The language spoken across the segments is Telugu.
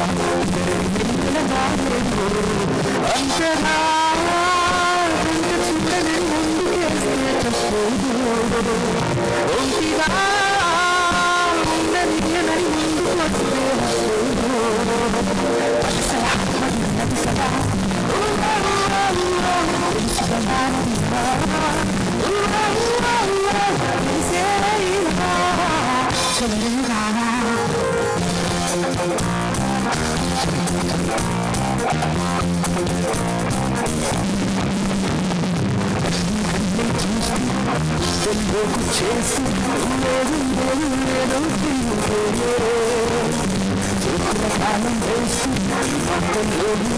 అంతగా చిన్నది ఒంటిగా ఉండని ముందుకు వస్తే చేసి కాలం వేసి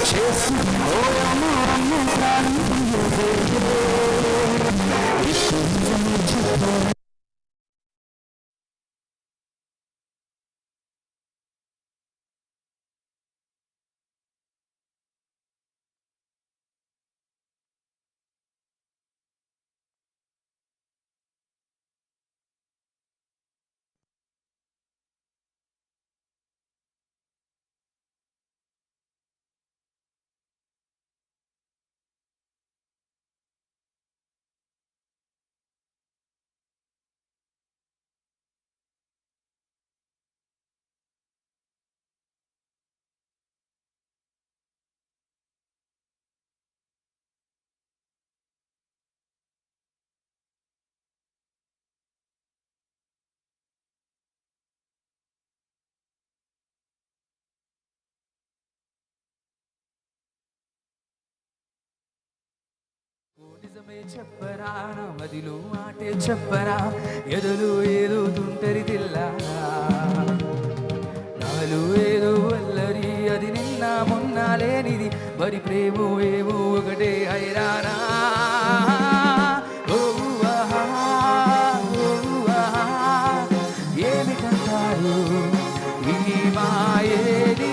చేసి నిజమే చెప్పరా నా మదిలో మాటే చెప్పరా ఎదులు ఏదో తుంటరి తిల్లా నాలు ఏదో వల్లరి అది నిన్న మొన్న లేనిది మరి ప్రేమో ఏమో ఒకటే హైరానా ఏమిటంటారు ఈ మాయేది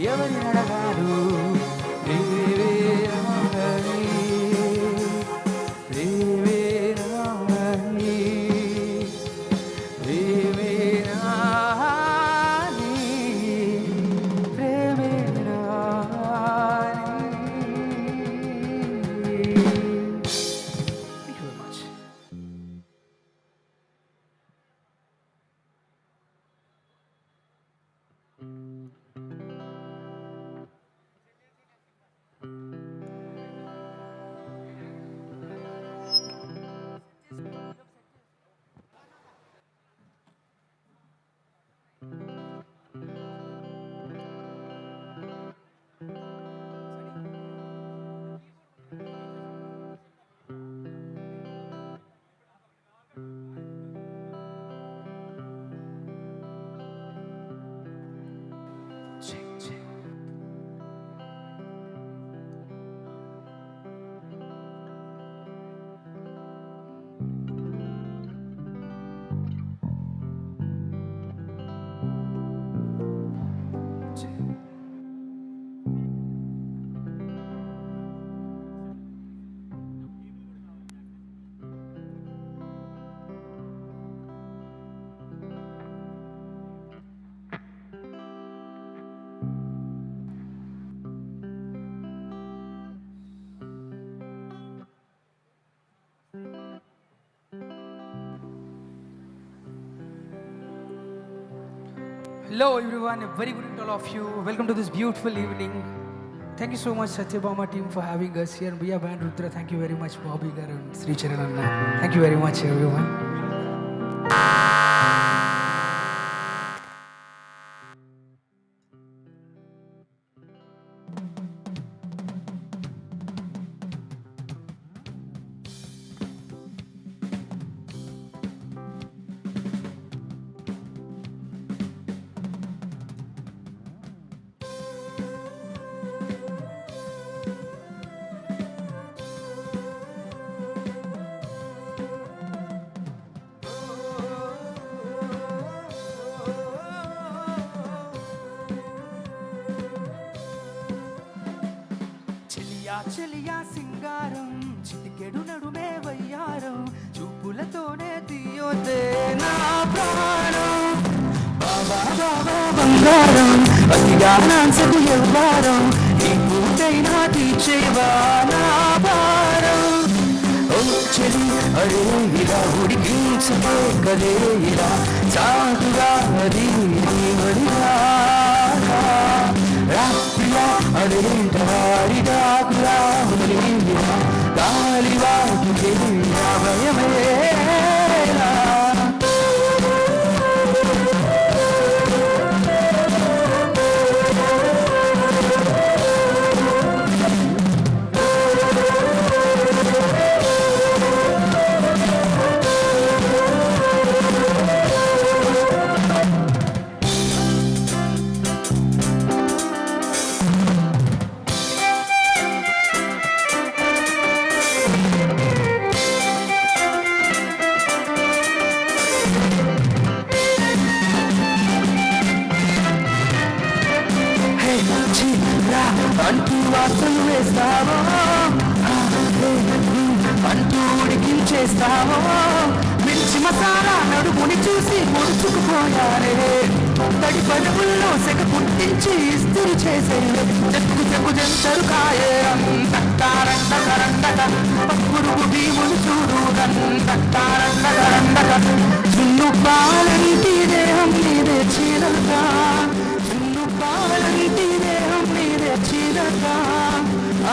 ఎవరి నడగారు Hello everyone, a very good evening to all of you. Welcome to this beautiful evening. Thank you so much Satyabama team for having us here. Bia Band Rudra, thank you very much Bobby Garu and Sri Charan Anna. Thank you very much everyone. చెలియా సింగారం చిటికెడు నడుమే వయ్యారం చూపులతోనే తీయోతే నా ప్రాణం బంగారం అతిగా నాన్సకు ఎవ్వారం ఈ పూటైనా తీర్చేవా నా భారం ఓ చెలి అరే ఇలా ఉడికించే కదే ఇలా సాగుగా అది వడిగా రాత్రిలా అడేంటారిడాకులా వదిలిందిరా గాలివాటికి భయమేలా అంటూ వార్తలు వేస్తావో అంటూ ఉడికించేస్తావో మిర్చి మసాలా నడుముని చూసి ముడుచుకుపోయారే తడి పదవుల్లో సెగ పుట్టించి ఇస్త్రీ చేసే చెక్కు చెక్కు జంతరు కాయే రండక పురుగు భీములు చూడు రండక చున్ను పాలంటి దేహం నీదే చీరక చున్ను పాలంటి దేహం నీదే చీరక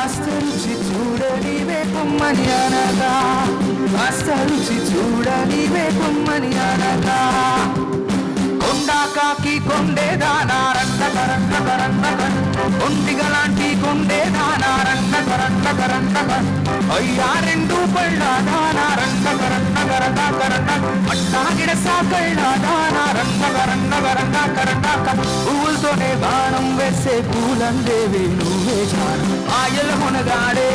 ఆస్తరుచి చూడనివే కొమ్మని అనగా ఆస్తరుచి చూడనివే కొమ్మని అనగా కొండాకాకి కొండేదానా రండక కొండిగలాంటి కొండేదానా రండక అయ్యా రెండు పళ్ళ దానా రండక అట్టాగిడ సాకళ్ళ దానా రండక పువ్వులతోనే బాణం వేసే పూలందేవి నువ్వే జాను ఆయల మునగాడే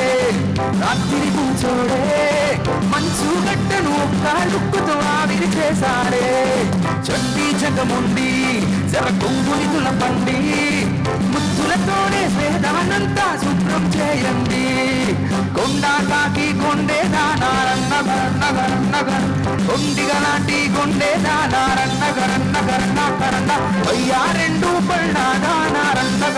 రాత్రి కూర్చోడే మంచు గట్టను కాళ్ళుక్కుతో ఆవిరి చేశాడే చండీ జగముండి జర కొంగుని తులపండి ముద్దులతోనే స్వేదానంతా శుభ్రం చేయండి కొండాకాకి కొండే దానా రండగ కొండిగా లాంటి కొండే దానా రండగ అయ్యా రెండు పళ్ళ దానా రండగ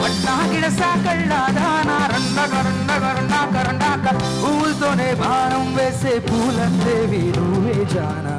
పట్టాగిడ సాకళ్ళ దానా రండగ పూలతోనే బాణం వేసే పూలందేవి నువ్వే జానా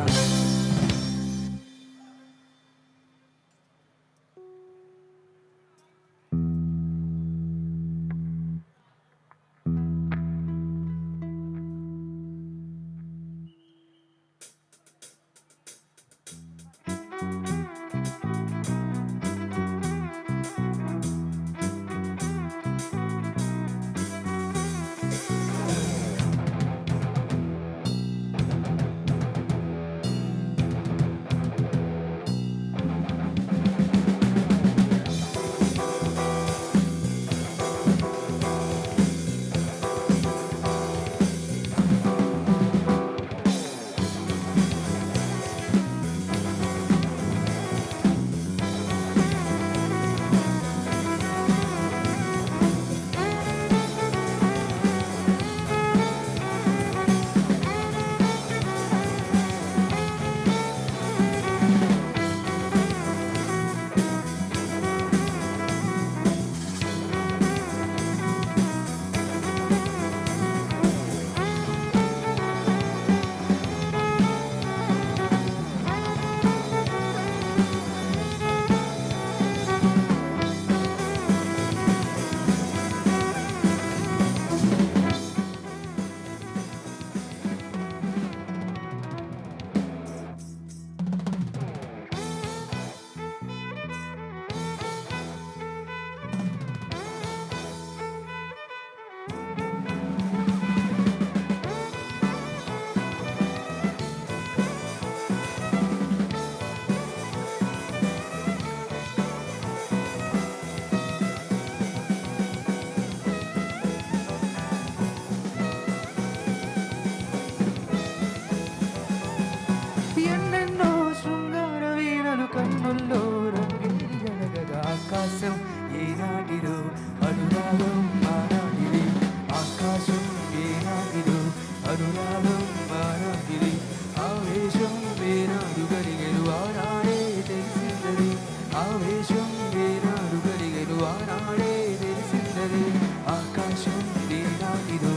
ఏనాటిదో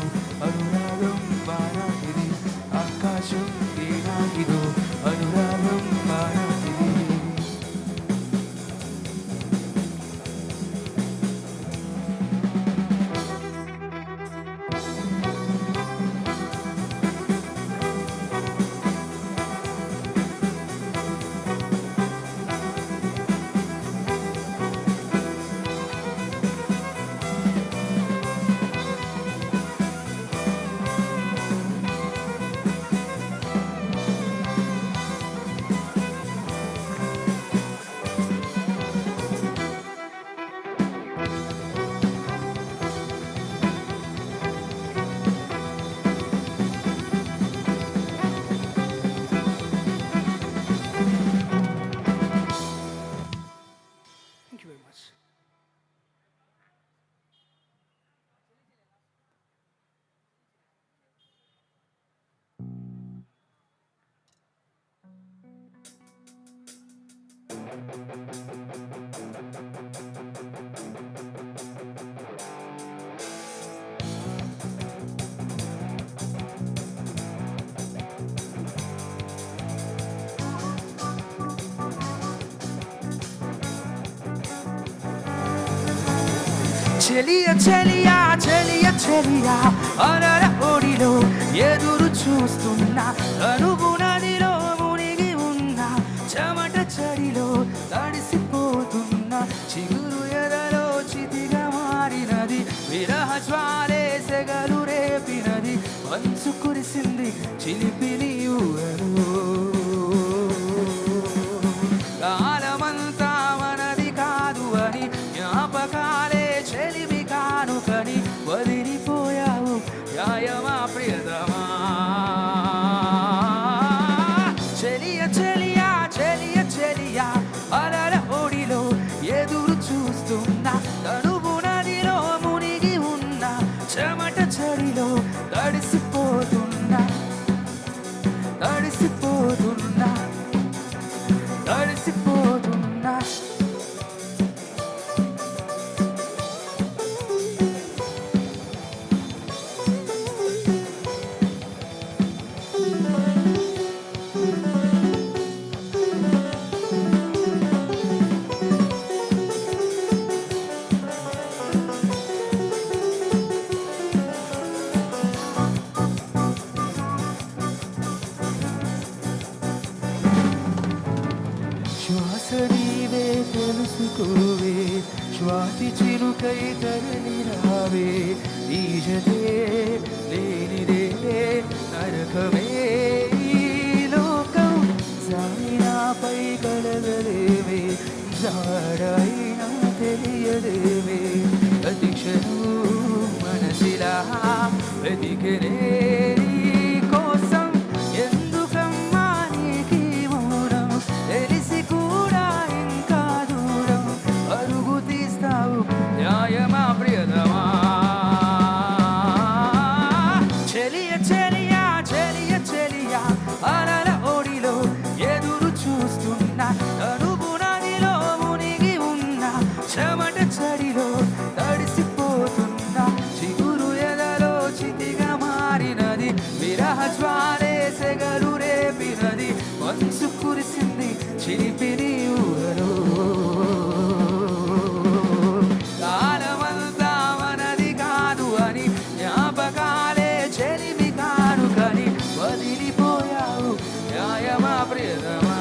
అనురాగం బారాటిది ఆకాశం ఏనాటిదో అనురాగం బారాటిది. Thank you very much. చెలియ చెలియా చెలియ చెలియా అలల ఒడిలో ఎదురు చూస్తున్నా కనుగు నదిలో మునిగి ఉన్నా చెమట చడిలో తడిసిపోతున్నా చిగురు ఎదలో చితిగా మారినది విరహ జ్వాలే సెగలు రేపినది మంచు కురిసింది చిలిపిని ఊహలో కాలమంతా మనది కాదు అని జ్ఞాపకాలే చెలిమి కానుకని వదిలిపోయావు న్యాయమా ప్రియతమా. చెలియ చెలియా చెలియ చెలియా అలల ఒడిలో ఎదురు చూస్తున్నా తనువు నదిలో మునిగి ఉన్నా చెమట చడిలో తడిసిపోతున్నా తడిసిపోతున్నా తడిసిపోతున్నా. శ్వాస నీవే తెలుసుకోవే స్వాతి చిరుకై తరలి రావే ఈజతే లేనిదే నరకమే ఈ లోకం జాయినాపై కలగలేవే జాడైనా తెలియదేవే ప్రతి క్షణం మనసిలా వెతికనే నీ కోసం ఎందుకమ్మా నీకీ మౌనం తెలిసి కూడా ఇంకా దూరం అరుగు తీస్తావు న్యాయమా ప్రియతమా. చెలియ చెలియా చెలియ చెలియా అలల ఒడిలో ఎదురు చూస్తున్నా తనుగు నదిలో మునిగి ఉన్నా చెమట చడిలో తడిసిపోతున్నా చిగురు ఎదలో చితిగా మారినది విరహ జ్వాలే సెగలు రేపినది మంచు కురిసింది చిలిపిని ఊహలో కాలమంతా మనది కాదు అని జ్ఞాపకాలే చెలిమి కానుకని వదిలిపోయావు న్యాయమా ప్రియతమా.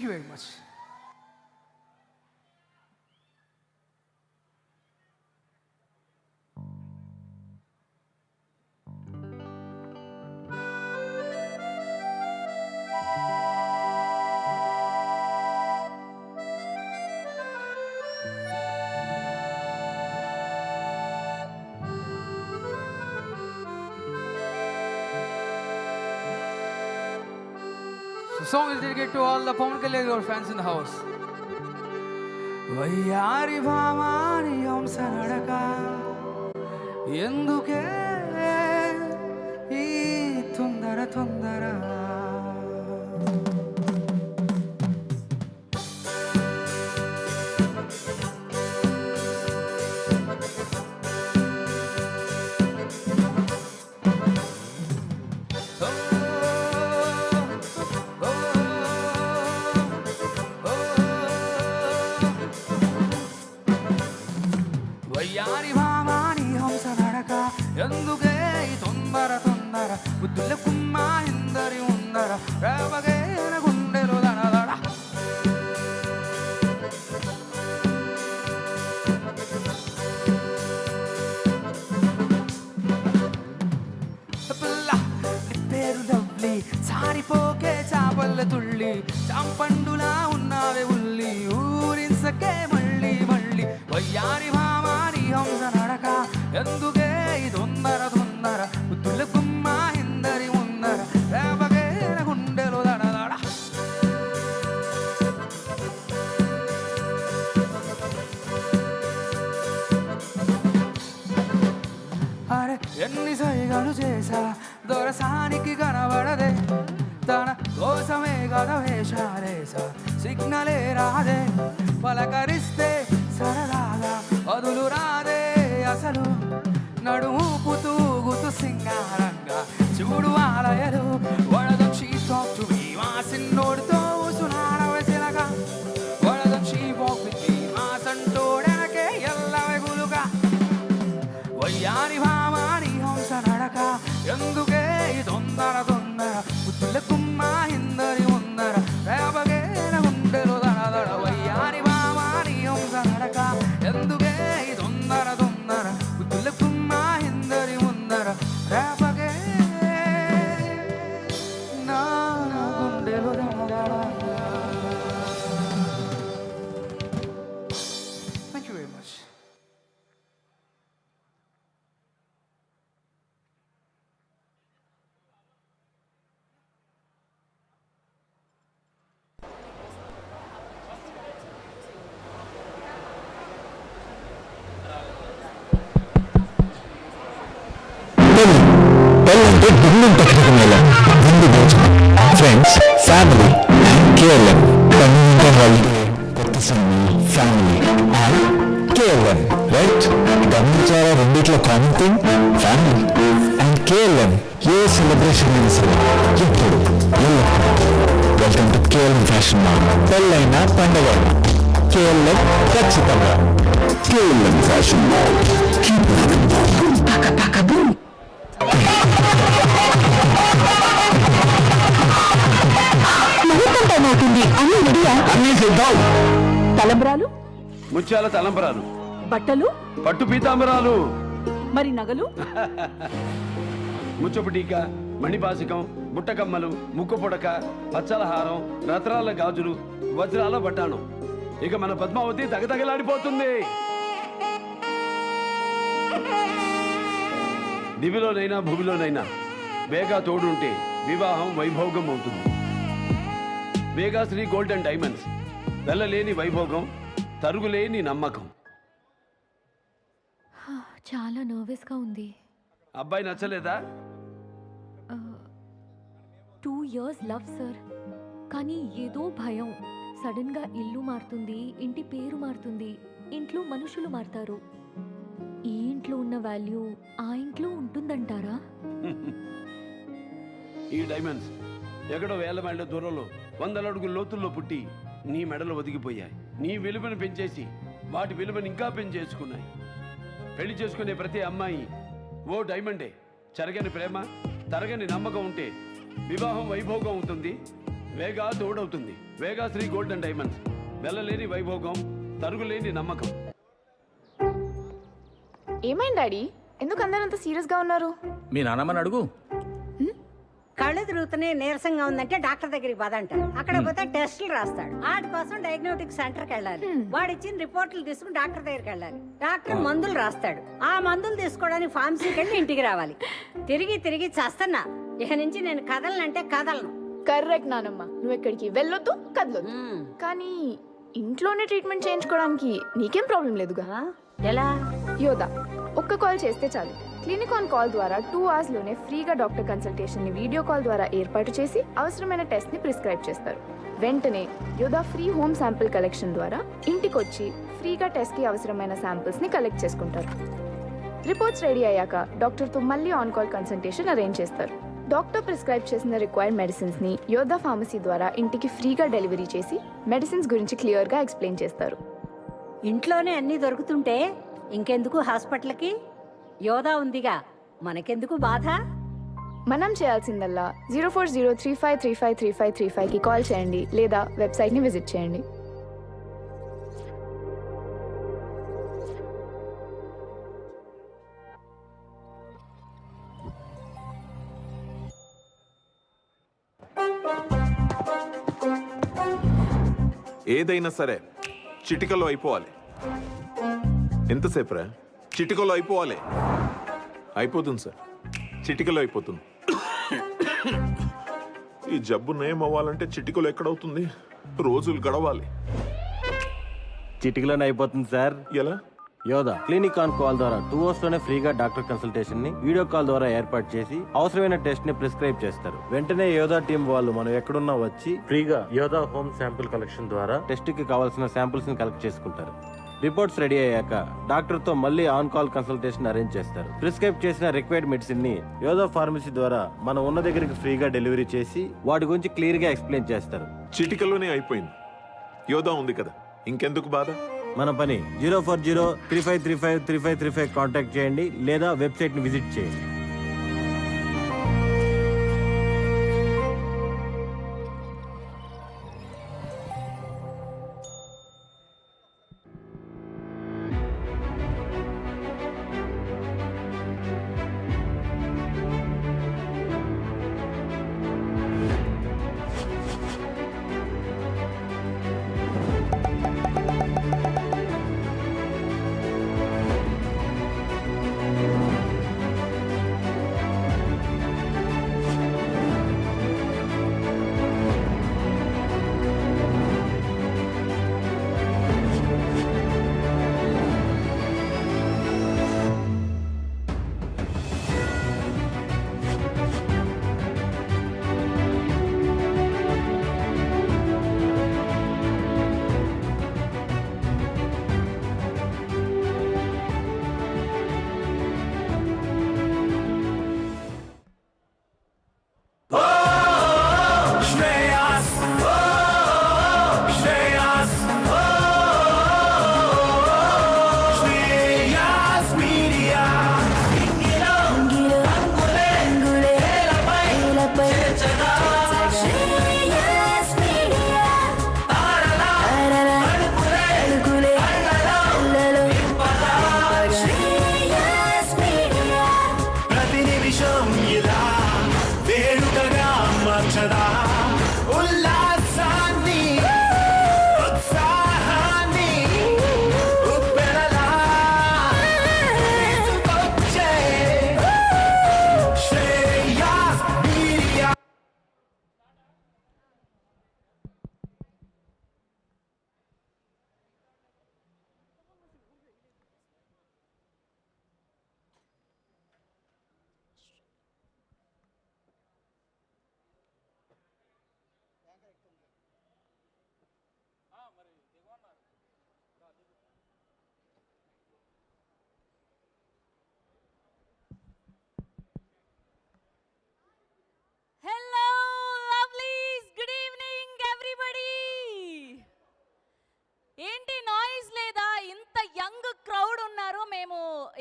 Thank you very much. The song is dedicated to all the Pawan Kalyan fans in the house. వయ్యారి భామాని హంస నడక ఎందుకే ఈ తొందర తొందర వయ్యారి భామాని హంస నడక ఎందుకే ఈ తొందర తొందర బుద్ధుల కుమ్మ ఇందరి ఉందర రేవగేన గుండెలు దడదడ పిల్ల నీ పేరు లవ్లీ సారిపోకే చాపల్ల తుళ్ళి చాంపండులా ఉన్నావే ఉల్లి ఊరింసకే మళ్ళీ మళ్ళీ వయ్యారి భామాని హంస నడక ఎందుకే ఈ తొందర తొందర బుద్ధుల కుమ్మ ఇందరి ముందర రేపగేన గుండెలు దడదడ అరే ఎన్ని సైగలు చేసా దొరసానికి కనబడదే తన కోసమే కదా వేషాలేసా సిగ్నలే రాదే పలకరిస్తే సరదాగా వదులు రాదే అసలు నడుముపుతూ గుతు సింగారంగా చూడు ఆలయలు వడదొచ్చి టాక్ మా సిన్నోడితో సునాడ వెసిలగా వడదొచ్చి పోకి మా సంటోడెనకే ఎల్లవే గులుగా వయ్యారి భామాని హంస నడక ఎందుకే ఈ తొందర తొందర బుద్ధుల కుమ్మ ఇందరి ఉందర రేపగేన గుండెలు దడదడ వయ్యారి భామాని హంస నడక ఎందుకే ఈ తొందర తొందర బుద్ధుల కుమ్మ ఇందరి ఉందర రేపగే నా గుండెలు దడదడ. Thank you very much. పెళ్ళంటే గుండెం పక్కన నెల ముందు భోజనం ఫ్రెండ్స్ ఫ్యామిలీ అండ్ కేఎల్ఎం పన్నెండు హాలిడే కొత్త సినిమా ఫ్యామిలీ అండ్ కేఎల్ఎం రైట్ గమనించారా రెండిట్లో common thing family and KLM ఏ సెలబ్రేషన్ అయినా సరే ఎప్పుడు welcome to KLM fashion mall పెళ్ళైనా పండుగ కేఎల్ఎం ఖచ్చితంగా కేఎల్ఎం ఫ్యాషన్ మాల్ తలంబ్రాలు ముత్యాల తలంబరాలు బట్టలు పట్టు పీతాంబరాలు మరి నగలు ముచ్చపు టీక మణిపాసికం బుట్టకమ్మలు ముక్కు పొడక పచ్చల హారం రత్నాల గాజులు వజ్రాల బట్టాణం ఇక మన పద్మావతి తగతగలాడిపోతుంది. దివిలోనైనా భూమిలోనైనా వేగా తోడుంటే వివాహం వైభోగం అవుతుంది. వేగాశ్రీ గోల్డ్ అండ్ డైమండ్స్ వెళ్ళలేని వైభోగం తరుగులేని నమ్మకం. చాలా నర్వస్గా ఉంది. అబ్బాయి నచ్చలేదా? 2 years లవ్ సార్, కానీ ఏదో భయం. సడన్గా ఇల్లు మారుతుంది, ఇంటి పేరు మారుతుంది, ఇంట్లో మనుషులు మారుతారు. ఈ ఇంట్లో ఉన్న వాల్యూ ఆ ఇంట్లో ఉంటుందంటారా? ఈ డైమండ్స్ ఎక్కడో వేల మైళ్ళ దూరంలో 100 అడుగుల లోతుల్లో పుట్టి నీ మెడలో ఒదిగిపోయాయి. నీ విలువను పెంచేసి వాటి విలువను ఇంకా పెంచేసుకున్నాయి. పెళ్లి చేసుకునే ప్రతి అమ్మాయి ఓ డైమండే. చెరగని ప్రేమ, తరగని నమ్మకం ఉంటే వివాహం వైభోగం అవుతుంది, వేగా తోడవుతుంది. వేగా శ్రీ గోల్డ్ అండ్ డైమండ్స్. వెళ్ళలేని వైభోగం, తరుగులేని నమ్మకం. ఏమైంది డాడీ? ఎందుకు అందరూ అంత సీరియస్గా ఉన్నారు? మీ నాన్నమ్మని అడుగు. కళ్ళు తిరుగుతున్నాయి, నీరసంగా ఉందంటే డాక్టర్ దగ్గరికి పద అంటాడు. అక్కడ పోతే టెస్టులు రాస్తాడు. వాటి కోసం డయాగ్నోస్టిక్ సెంటర్కి వెళ్ళాలి. వాడు ఇచ్చిన రిపోర్ట్లు తీసుకుని డాక్టర్ దగ్గరికి వెళ్ళాలి. డాక్టర్ మందులు రాస్తాడు. ఆ మందులు తీసుకోవడానికి ఫార్మసీకి వెళ్ళి ఇంటికి రావాలి. తిరిగి తిరిగి చస్తున్నా. ఇక నుంచి నేను కదలనంటే కదలను. కరెక్ట్ నానమ్మ, నువ్వు ఎక్కడికి వెళ్ళొద్దు, కదలొద్దు. కానీ ఇంట్లోనే ట్రీట్మెంట్ చేయించుకోవడానికి నీకేం ప్రాబ్లం లేదుగా? ఎలా? యోదా ఒక్క కాల్ చేస్తే చాలు. క్లినిక్ ఆన్ కాల్ ద్వారా 2 hours లోనే ఫ్రీగా డాక్టర్ కన్సల్టేషన్ ని వీడియో కాల్ ద్వారా ఏర్పాటు చేసి అవసరమైన టెస్ట్ ని ప్రిస్క్రైబ్ చేస్తారు. వెంటనే యోదా ఫ్రీ హోమ్ శాంపిల్ కలెక్షన్ ద్వారా ఇంటికి వచ్చి ఫ్రీగా టెస్ట్ కి అవసరమైన శాంపిల్స్ ని కలెక్ట్ చేసుకుంటారు. రిపోర్ట్స్ రెడీ అయ్యాక డాక్టర్ తో మళ్ళీ ఆన్ కాల్ కన్సల్టేషన్ అరేంజ్ చేస్తారు. డాక్టర్ ప్రిస్క్రైబ్ చేసిన రిక్వైర్డ్ మెడిసిన్స్ ని యోదా ఫార్మసీ ద్వారా ఇంటికి ఫ్రీగా డెలివరీ చేసి మెడిసిన్స్ గురించి క్లియర్ గా ఎక్స్ప్లెయిన్ చేస్తారు. ఇంట్లోనే అన్నీ దొరుకుతుంటే ఇంకెందుకు హాస్పిటల్కి? యోదా ఉందిగా, మనకెందుకు బాధ? మనం చేయాల్సిందల్లా 0403535335 కి కాల్ చేయండి లేదా వెబ్సైట్ ని విజిట్ చేయండి. ఏదైనా సరే చిటికలో అయిపోవాలి. ఎంతసేపు రా? చిటికలో అయిపోవాలి. అయిపోతుంది సార్, చిటికలో అయిపోతుంది. ఈ జబ్బు నయం అవ్వాలంటే చిటికలో ఎక్కడవుతుంది? రోజులు గడవాలి. చిటికలోనే అయిపోతుంది సార్. ఎలా? యోదా క్లినిక్ ఆన్ కాల్ ద్వారా 2 hours లోనే ఫ్రీగా డాక్టర్ కన్సల్టేషన్ ని వీడియో కాల్ ద్వారా ఏర్పాటు చేసి అవసరమైన టెస్ట్ ని ప్రిస్క్రైబ్ చేస్తారు. వెంటనే యోదా టీం వాళ్ళు మనం ఎక్కడున్నా వచ్చి ఫ్రీగా యోదా హోమ్ శాంపిల్ కలెక్షన్ ద్వారా టెస్ట్ కి కావాల్సిన శాంపిల్స్ ని కలెక్ట్ చేసుకుంటారు. రిపోర్ట్స్ రెడీ అయ్యాక డాక్టర్ తో మళ్ళీ ఆన్ కాల్ కన్సల్టేషన్ అరేంజ్ చేస్తారు. ప్రిస్క్రైబ్ చేసిన రిక్వైర్డ్ మెడిసిన్ ని యోదా ఫార్మసీ ద్వారా మనం ఉన్న దగ్గరికి ఫ్రీగా డెలివరీ చేసి వాటి గురించి క్లియర్ గా ఎక్స్ప్లెయిన్ చేస్తారు. చిటికలోనే అయిపోయింది. యోదా ఉంది కదా, ఇంకెందుకు బాధ? మన పని 0403533535 కాంటాక్ట్ చేయండి లేదా వెబ్సైట్ ని విజిట్ చేయండి.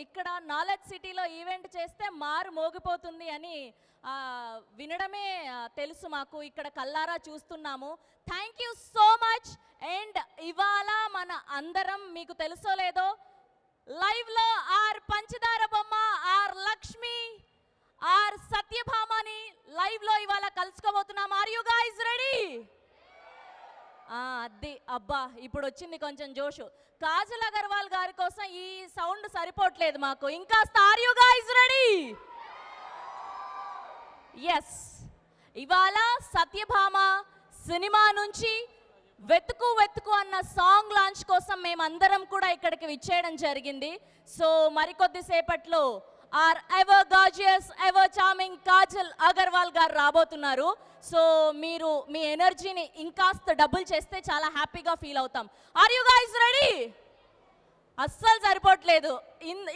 ఇక్కడ నాలెడ్జ్ సిటీలో ఈవెంట్ చేస్తే మారు మోగిపోతుంది అని వినడమే తెలుసు మాకు, ఇక్కడ కల్లారా చూస్తున్నాము. Thank you so much. And ఇవాళ మన అందరం మీకు తెలుసో లేదో లైవ్లో ఆర్ పంచదార బొమ్మ, ఆర్ లక్ష్మి, ఆర్ సత్యభామని లైవ్లో ఇవాళ కలుసుకోబోతున్నాం. Are you guys ready? అది అబ్బా ఇప్పుడు వచ్చింది కొంచెం జోషు. కాజల్ అగర్వాల్ గారి కోసం ఈ సౌండ్ సరిపోవట్లేదు మాకు, ఇంకా are you guys ready? Yes, ఇవాళ సత్యభామ సినిమా నుంచి వెతుకు వెతుకు అన్న సాంగ్ లాంచ్ కోసం మేమందరం కూడా ఇక్కడికి విచ్చేయడం జరిగింది. సో మరికొద్ది సేపట్లో our ever gorgeous ever charming Kajal Aggarwal garu రాబోతున్నారు. సో మీరు మీ ఎనర్జీని ఇంకాస్త డబుల్ చేస్తే చాలా హ్యాపీగా ఫీల్ అవుతాం. Are you guys ready? అస్సలు సరిపోవట్లేదు.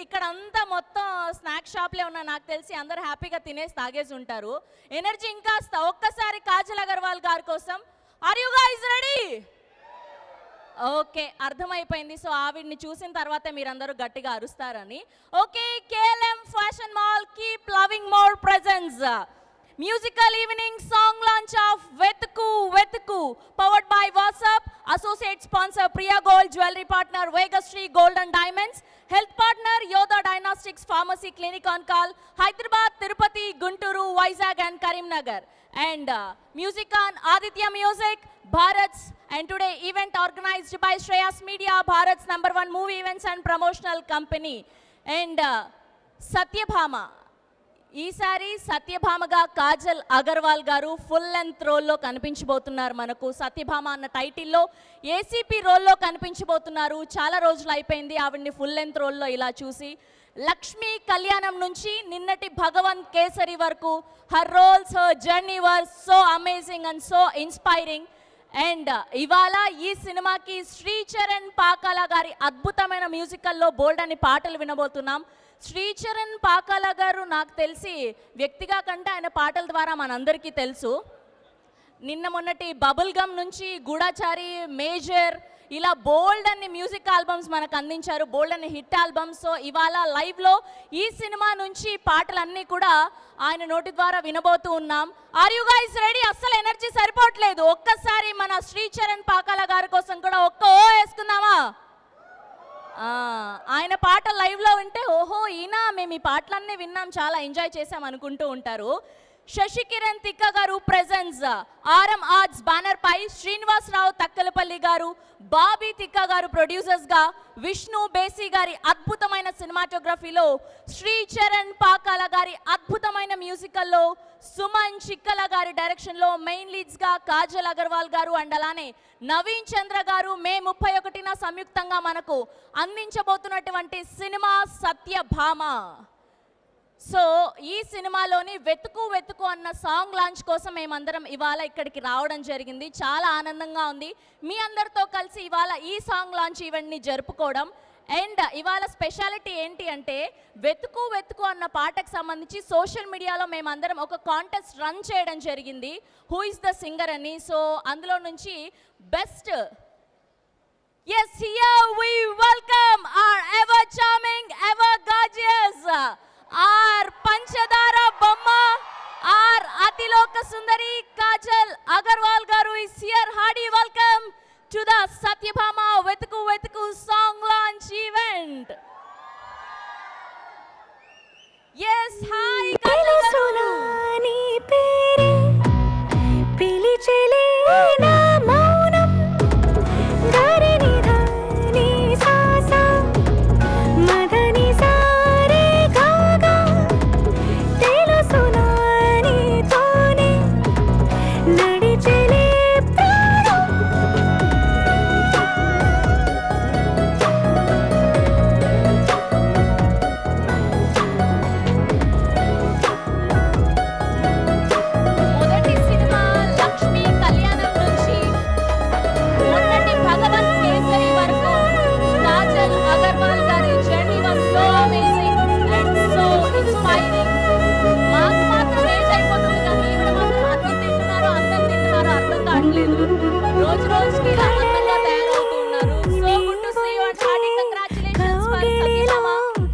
ఇక్కడ అంతా మొత్తం స్నాక్ షాప్లే ఉన్నా, నాకు తెలిసి అందరు హ్యాపీగా తినేసి తాగేసి ఉంటారు. ఎనర్జీ ఇంకాస్త ఒక్కసారి కాజల్ అగర్వాల్ గారి కోసం. Are you guys ready? Okay, అర్థమైపోయింది. సో ఆవిడ్ని చూసిన తర్వాత మీరందరూ గట్టిగా అరుస్తారని. Okay, KLM fashion mall keep loving more presence. Musical evening song launch of వెతుకు వెతుకు powered by WhatsApp. Associate sponsor Priya gold, jewellery partner Vegashree gold and diamonds, health partner Yodha diagnostics pharmacy clinic on call, Hyderabad, Tirupati, Guntur, Vizag and Karimnagar. And music on Aditya Music, Bharat's, and today event organized by Shreyas Media, Bharat's #1 movie events and promotional company. And Satyabhama, ఈసారి సత్యభామగా కాజల్ అగర్వాల్ గారు ఫుల్ లెంత్ రోల్లో కనిపించబోతున్నారు. మనకు సత్యభామ అన్న టైటిల్లో ఏసీపీ రోల్లో కనిపించబోతున్నారు. చాలా రోజులు అయిపోయింది ఆవిడ్ని ఫుల్ లెంత్ రోల్లో ఇలా చూసి. లక్ష్మీ కళ్యాణం నుంచి నిన్నటి భగవంత్ కేసరి వరకు her roles, her journey were so amazing and so inspiring. And ఇవాళ ఈ సినిమాకి శ్రీచరణ్ పాకాల గారి అద్భుతమైన మ్యూజికల్లో బోల్డ్ అని పాటలు వినబోతున్నాం. శ్రీచరణ్ పాకాల గారు నాకు తెలిసి వ్యక్తిగా కంటే ఆయన పాటల ద్వారా మనందరికీ తెలుసు. నిన్న మొన్నటి బబుల్ గమ్ నుంచి గూఢాచారి, మేజర్, ఇలా బోల్డ్ అన్ని మ్యూజిక్ ఆల్బమ్స్ మనకు అందించారు, బోల్డ్ అన్ని హిట్ ఆల్బమ్స్. సో ఇవాళ లైవ్లో ఈ సినిమా నుంచి పాటలన్నీ కూడా ఆయన నోటి ద్వారా వినబోతూ ఉన్నాం. Are you guys ready? అస్సలు ఎనర్జీ సరిపోవట్లేదు. ఒక్కసారి మన శ్రీచరణ్ పాకాల గారి కోసం కూడా ఒక్క ఓ వేసుకుందామా? ఆయన పాట లైవ్లో వింటే ఓహో ఈయన మేము ఈ పాటలన్నీ విన్నాం, చాలా ఎంజాయ్ చేసాం అనుకుంటూ ఉంటారు. శశికిరణ్ తిక్క గారు ప్రెజెన్స్, ఆర్ఎం ఆర్ట్స్ బ్యానర్ పై శ్రీనివాసరావు తక్కలపల్లి గారు, బాబీ తిక్క గారు ప్రొడ్యూసర్స్గా, విష్ణు బేసి గారి అద్భుతమైన సినిమాటోగ్రఫీలో, శ్రీచరణ్ పాకాల గారి అద్భుతమైన మ్యూజికల్లో, సుమన్ చిక్కల గారి డైరెక్షన్లో మెయిన్ లీడ్స్గా కాజల్ అగర్వాల్ గారు అండ్ అలానే నవీన్ చంద్ర గారు మే 31న సంయుక్తంగా మనకు అందించబోతున్నటువంటి సినిమా సత్యభామ. సో ఈ సినిమాలోని వెతుకు వెతుకు అన్న సాంగ్ లాంచ్ కోసం మేమందరం ఇవాళ ఇక్కడికి రావడం జరిగింది. చాలా ఆనందంగా ఉంది మీ అందరితో కలిసి ఇవాళ ఈ సాంగ్ లాంచ్ ఈవెంట్ని జరుపుకోవడం. అండ్ ఇవాళ స్పెషాలిటీ ఏంటి అంటే వెతుకు వెతుకు అన్న పాటకు సంబంధించి సోషల్ మీడియాలో మేమందరం ఒక కాంటెస్ట్ రన్ చేయడం జరిగింది, హూ ఇస్ ద సింగర్ అని. సో అందులో నుంచి best, yes, here we welcome our ever charming, ever gorgeous, our Panchadara Bomma, our Atiloka Sundari Kajal Agarwal Garu is here. Hearty welcome to the Satyabhama Vetuku Vetuku song launch event. Yes, hi Kajal Garu. రోజు రోజుకి అందంగా తయారవుతూ ఉన్నారు. So good to see you and hearty congratulations for Satyabhama.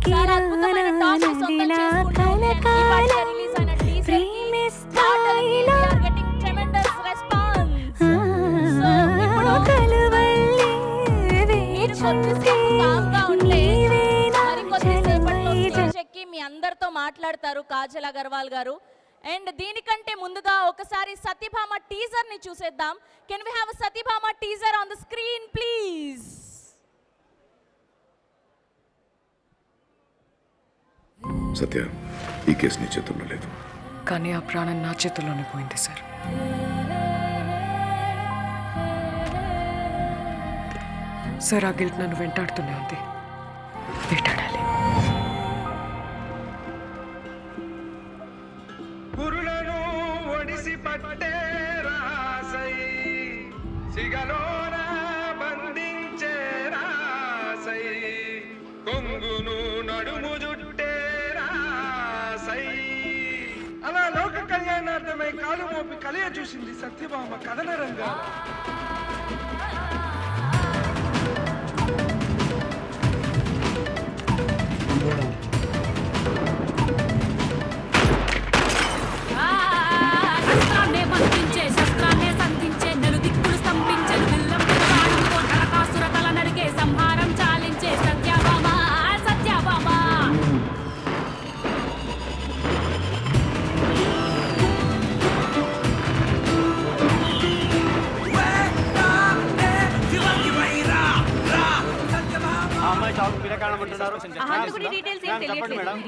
చాలా అద్భుతమైన టాస్క్ సొంతం చేసుకుంటూ ఈ పాట రిలీజ్ అయిన టీజర్ కి కొద్దిసేపు కామ్గా ఉంటే మరికొద్దిసేపట్లో స్టేజ్ ఎక్కి మీ అందరితో మాట్లాడతారు కాజల్ అగర్వాల్ గారు. అండ్ దీనికంటే ముందుగా ఒకసారి సత్యభామ టీజర్ ని చూసేద్దాం. Can we have Satyabhama teaser on the screen please? Satya, ఈ కేసు నీ చేతుల్లో లేదు. కానీ ఆ ప్రాణం నా చేతుల్లోనే పోయింది సార్. సార్ ఆ గిల్ట్ నన్ను వెంటాడుతూనే ఉంది. వేటాడాలి. పురులను ఒడిసి పట్టే రాసై సిగలోన బంధించే రాసై కొంగును నడుము జుట్టే రాసై అలా లోక కళ్యాణార్థమై కాలు మోపి కలియ చూసింది సత్యభామ కథన రంగా.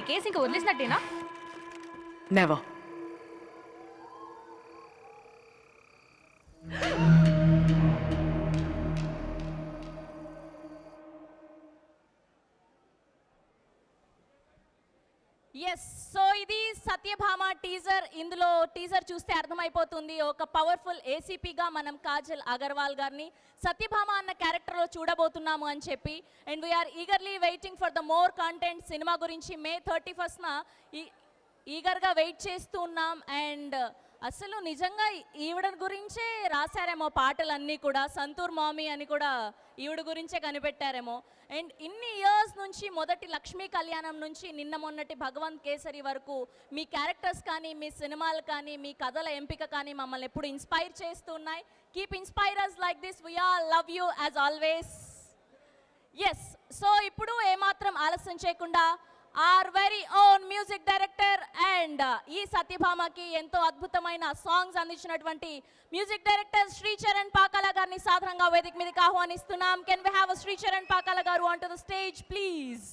కేసు ఇంకా వదిలేసినట్టేనా? నెవర్. ఎస్, సో ఇది సత్యభామ టీజర్. ఇందులో టీజర్ చూస్తే అర్థమైపోతుంది ఒక పవర్ఫుల్ ఏసీపీగా మనం కాజల్ అగర్వాల్ గారిని సత్యభామ అన్న క్యారెక్టర్లో చూడబోతున్నాము అని చెప్పి. And we're eagerly waiting for the more content. Cinema గురించి May 31st ఈగర్గా వెయిట్ చేస్తూ ఉన్నాం. అండ్ అసలు నిజంగా ఈవిడ గురించే రాశారేమో పాటలన్నీ కూడా. సంతూర్ మామీ అని కూడా ఈవిడ గురించే కనిపెట్టారేమో. అండ్ ఇన్ని ఇయర్స్ నుంచి మొదటి లక్ష్మీ కళ్యాణం నుంచి నిన్న మొన్నటి భగవంత్ కేసరి వరకు మీ క్యారెక్టర్స్ కానీ మీ సినిమాలు కానీ మీ కథల ఎంపిక కానీ మమ్మల్ని ఎప్పుడు ఇన్స్పైర్ చేస్తూ ఉన్నాయి. Keep inspirers like this. We all love you as always. Yes, so ఇప్పుడు ఏమాత్రం ఆలస్యం చేయకుండా our very own music director and ఈ సత్యభామకి ఎంతో అద్భుతమైన సాంగ్స్ అందించినటువంటి మ్యూజిక్ డైరెక్టర్ శ్రీ చరణ్ పాకాల గారిని సాధారణంగా వేదిక మీదకి ఆహ్వానిస్తున్నాం. Can we have Shri Charan Pakala garu on to the stage please?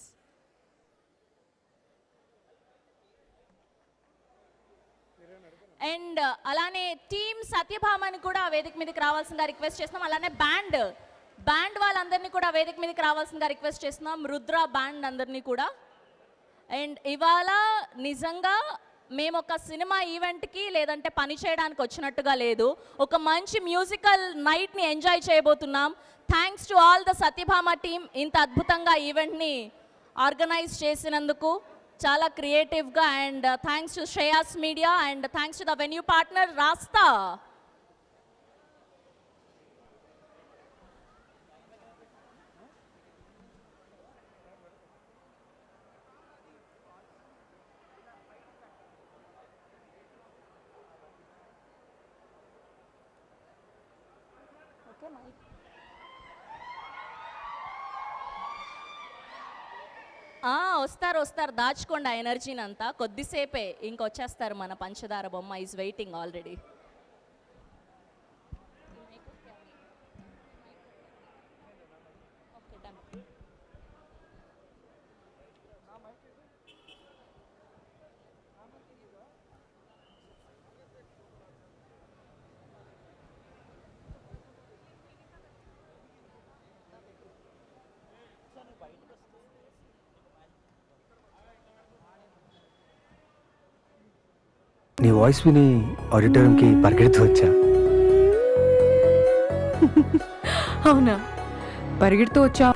And అలానే టీమ్ సత్యభామని కూడా వేదిక మీదకి రావాల్సిందిగా రిక్వెస్ట్ చేస్తున్నాం. అలానే బ్యాండ్ వాళ్ళందరినీ కూడా వేదిక మీదకి రావాల్సిందిగా రిక్వెస్ట్ చేస్తున్నాం. రుద్ర బ్యాండ్ అందరినీ కూడా. అండ్ ఇవాళ నిజంగా మేము ఒక సినిమా ఈవెంట్కి లేదంటే పని చేయడానికి వచ్చినట్టుగా లేదు, ఒక మంచి మ్యూజికల్ నైట్ని ఎంజాయ్ చేయబోతున్నాం. Thanks to all the Satyabhama team ఇంత అద్భుతంగా ఈవెంట్ని ఆర్గనైజ్ చేసినందుకు, చాలా క్రియేటివ్గా. And thanks to Shreyas media and thanks to the venue partner రాస్తా. వస్తారు దాచుకోండి ఆ ఎనర్జీని అంతా. కొద్దిసేపే ఇంకొచ్చేస్తారు మన పంచదార బొమ్మ ఈజ్ వెయిటింగ్ ఆల్రెడీ. నీ వాయిస్ విని ఆడిటోరియంకి పరిగెడుతూ వచ్చా. అవునా? పరిగెడుతూ వచ్చా?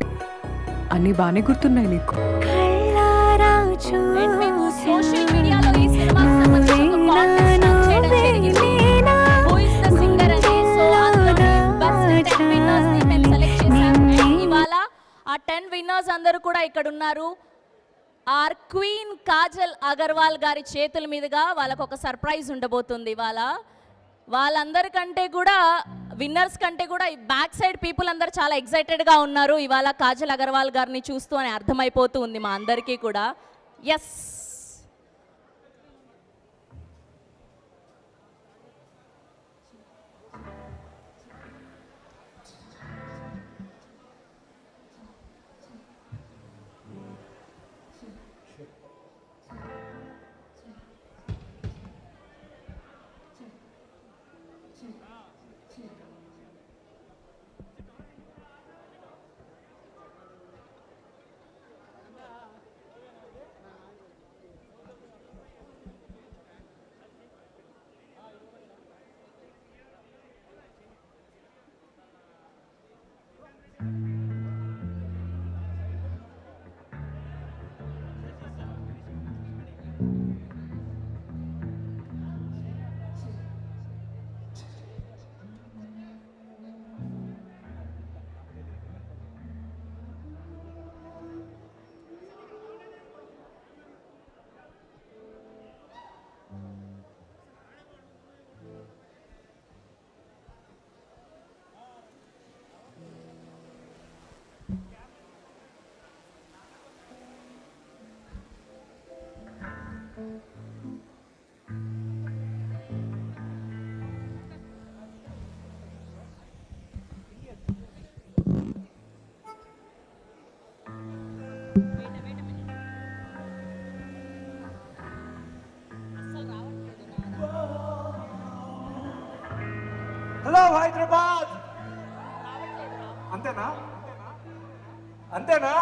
అన్నీ బాగానే గుర్తున్నాయి నీకు. సోషల్ మీడియాలో ఈ సినిమాకి సంబంధించి ఒక కాంటెస్ట్ రన్ చేయడం జరిగింది. హూ ఇస్ ద సింగర్ అని. సో అందులో బెస్ట్ 10 విన్నర్స్ ని మేము సెలెక్ట్ చేశాము. ఇవాళ ఆ 10 విన్నర్స్ అందరూ కూడా ఇక్కడ ఉన్నారు. ఆర్ క్వీన్ కాజల్ అగర్వాల్ గారి చేతుల మీదుగా వాళ్ళకు ఒక సర్ప్రైజ్ ఉండబోతుంది ఇవాళ. వాళ్ళందరికంటే కూడా విన్నర్స్ కంటే కూడా ఈ బ్యాక్ సైడ్ పీపుల్ అందరు చాలా ఎక్సైటెడ్గా ఉన్నారు ఇవాళ కాజల్ అగర్వాల్ గారిని చూస్తూ అని అర్థమైపోతూ ఉంది మా అందరికీ కూడా. Yes, hello Hyderabad. అంతేనా అంతేనా?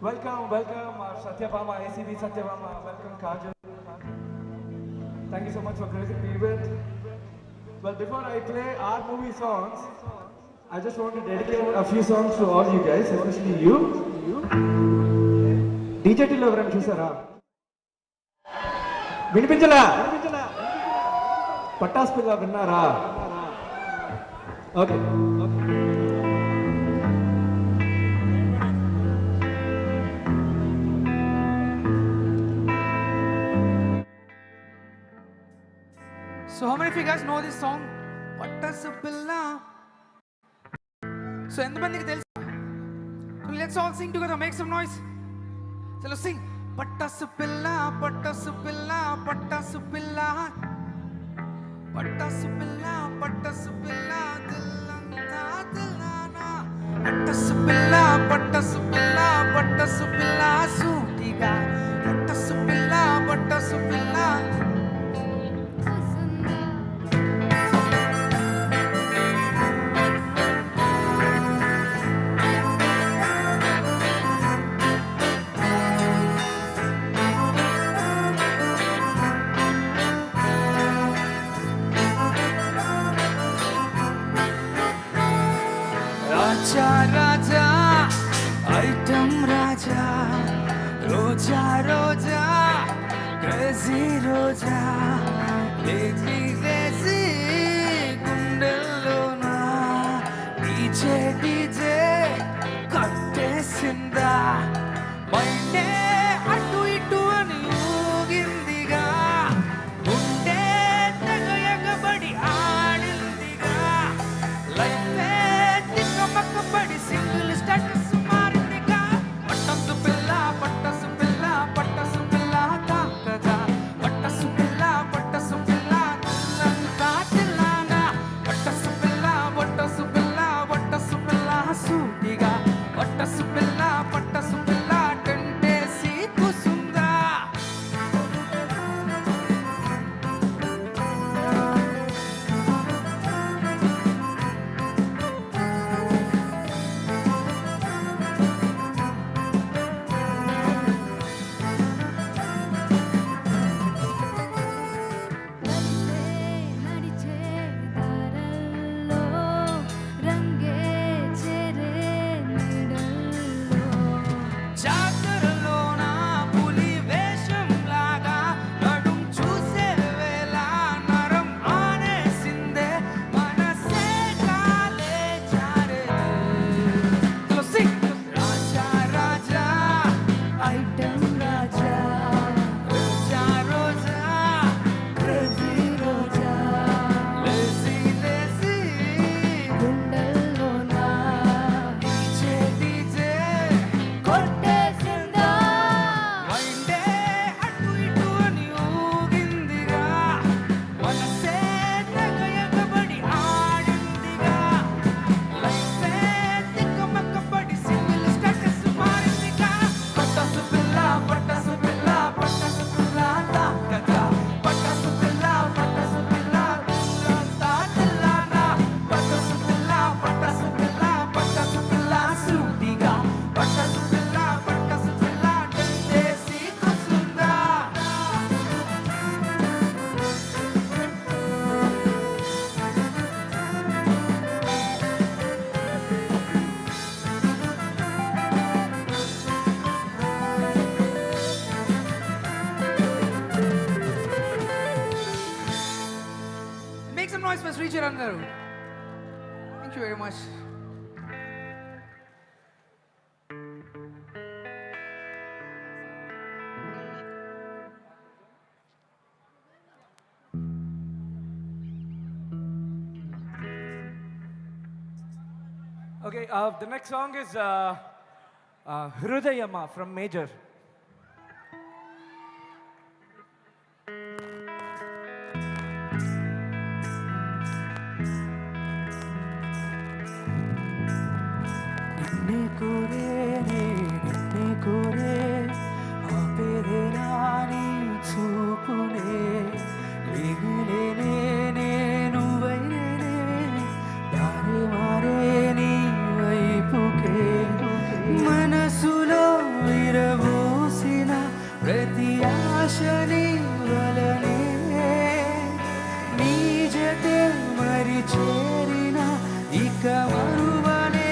Welcome welcome Satyabhama, ACB Satyabhama, welcome Kajal. Thank you so much for gracing the event. Well, before I play our movie songs, I just want to dedicate a few songs to all you guys, especially you. DJT లో ఎవరైనా చూసారా? వినిపించలా? పటాస్ పిల్ల విన్నారా? Okay. So how many of you guys know this song? Pattasu Pilla. So endamandiki telusu? So let's all sing together, make some noise. So let's sing. Pattasu Pilla, Pattasu Pilla, Pattasu Pilla. Pattasu Pilla, Pattasu Pilla, dillanta dillana. Pattasu Pilla, Pattasu Pilla, Pattasu Pilla, sootiga. Pattasu Pilla, Pattasu Pilla. Raja Raja item Raja, Roja Roja crazy Roja, lazy lazy గుండెల్లోనా DJ DJ కట్టేసిందా, మైనే అటు ఇటు అని ఊగిందిగా, గుండె తెగ ఎగబడి ఆడిందిగా, లైఫే పక్కబడి సింగిల్ స్టేటస్ మారిందిగా. పట్టసు పిల్ల పట్టసు పిల్ల పట్టసు పిల్ల తాకగా, పట్టసు పిల్ల పట్టసు పిల్ల తిల్లంతా తిల్లాగా, పట్టసు పిల్ల పట్టసు పిల్ల పట్టసు పిల్ల you very much. Okay, the next song is Hrudayama from Major. నిన్నే కోరే నిన్నే కోరే ఆపేదే నాని చూపునే లేనే నేను వైనే దారి మారే నీ వైపుకే మనసులో విరబోసిన ప్రతి ఆశని వలనే నీ జతే మరి చేరిన ఇక మరువనే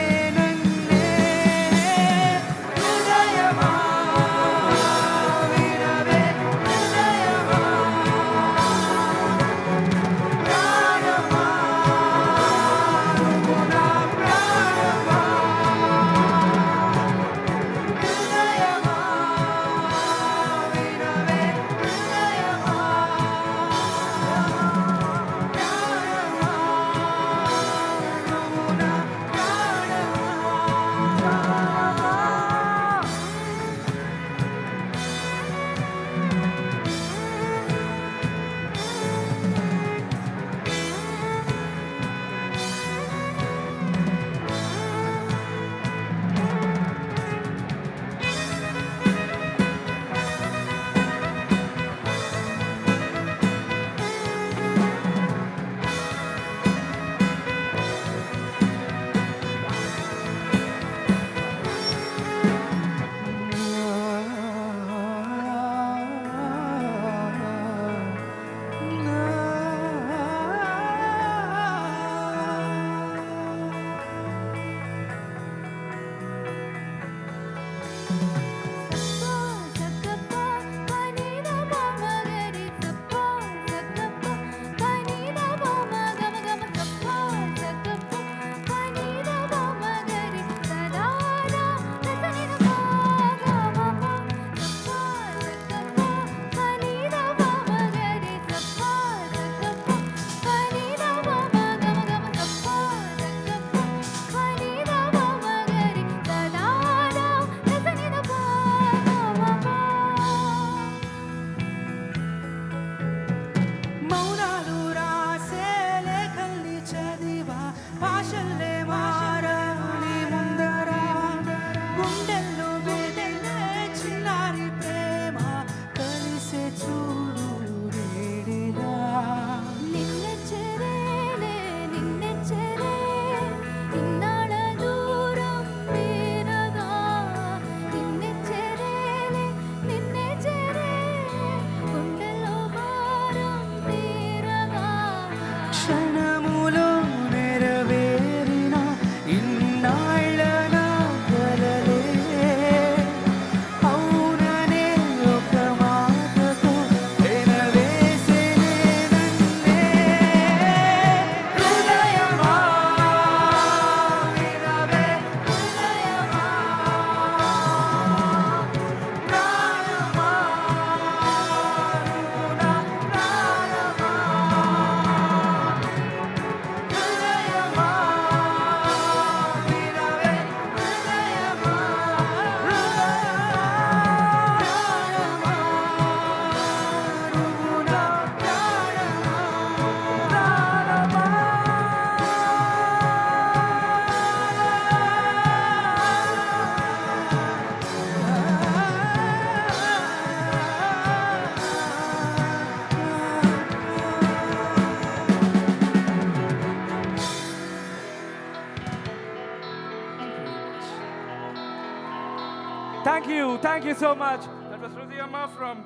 Thank you so much. That was Hrudayama from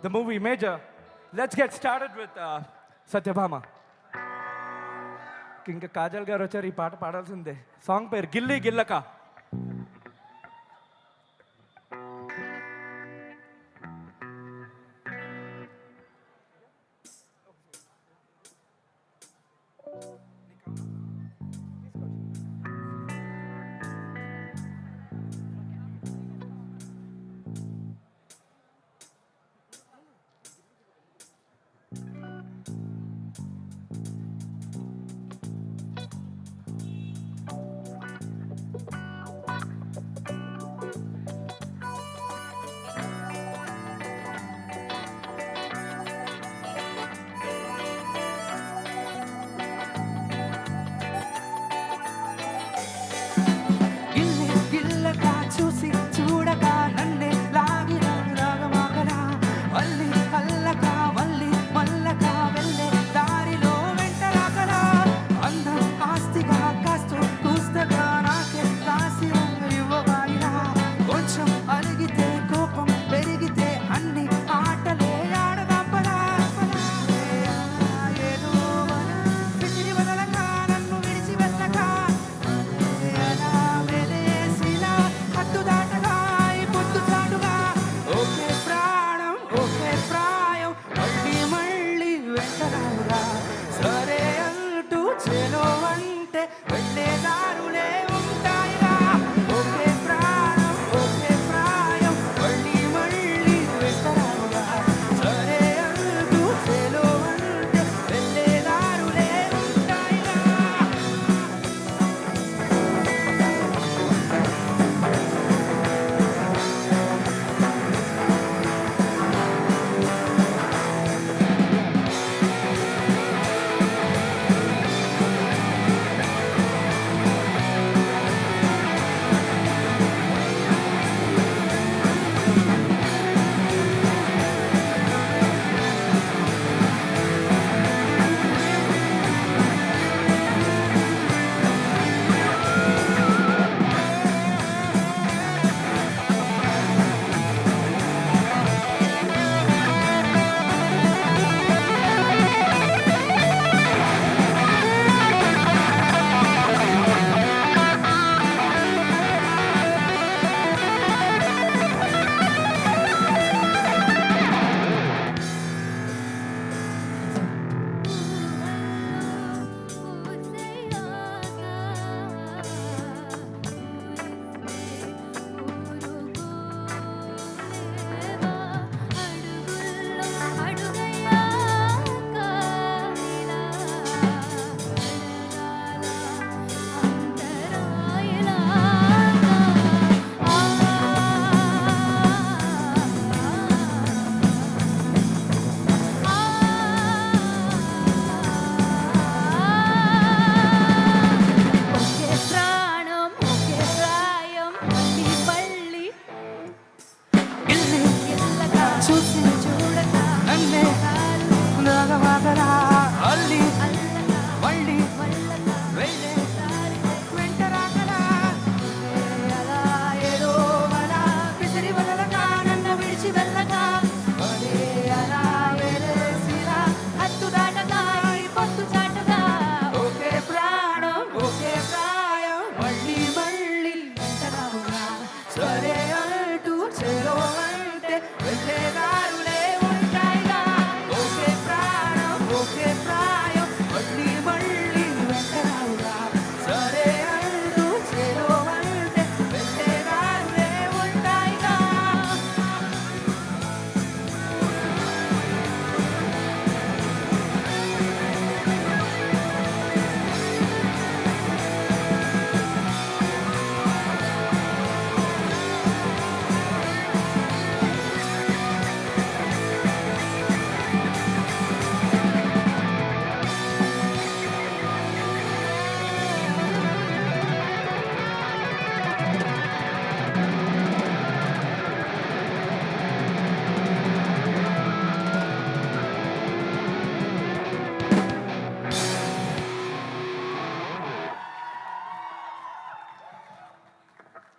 the movie Major. Let's get started with Satyabhama. ఇంకా కాజల్ గారు వచ్చారు, ఈ పాట పాడాల్సిందే. సాంగ్ పేరు గిల్లి గిల్లక.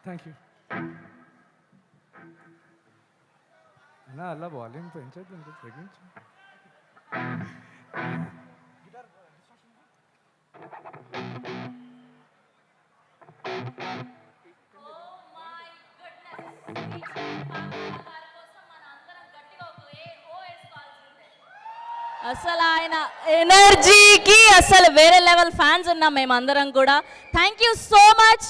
థ్యాంక్ యూ అలా అలా వాల్యూమ్ పెంచొద్దు ఇంకా తగ్గించు. అసలు ఆయన ఎనర్జీకి అసలు వేరే లెవెల్ ఫ్యాన్స్ ఉన్నాం మేమందరం కూడా. థ్యాంక్ యూ సో మచ్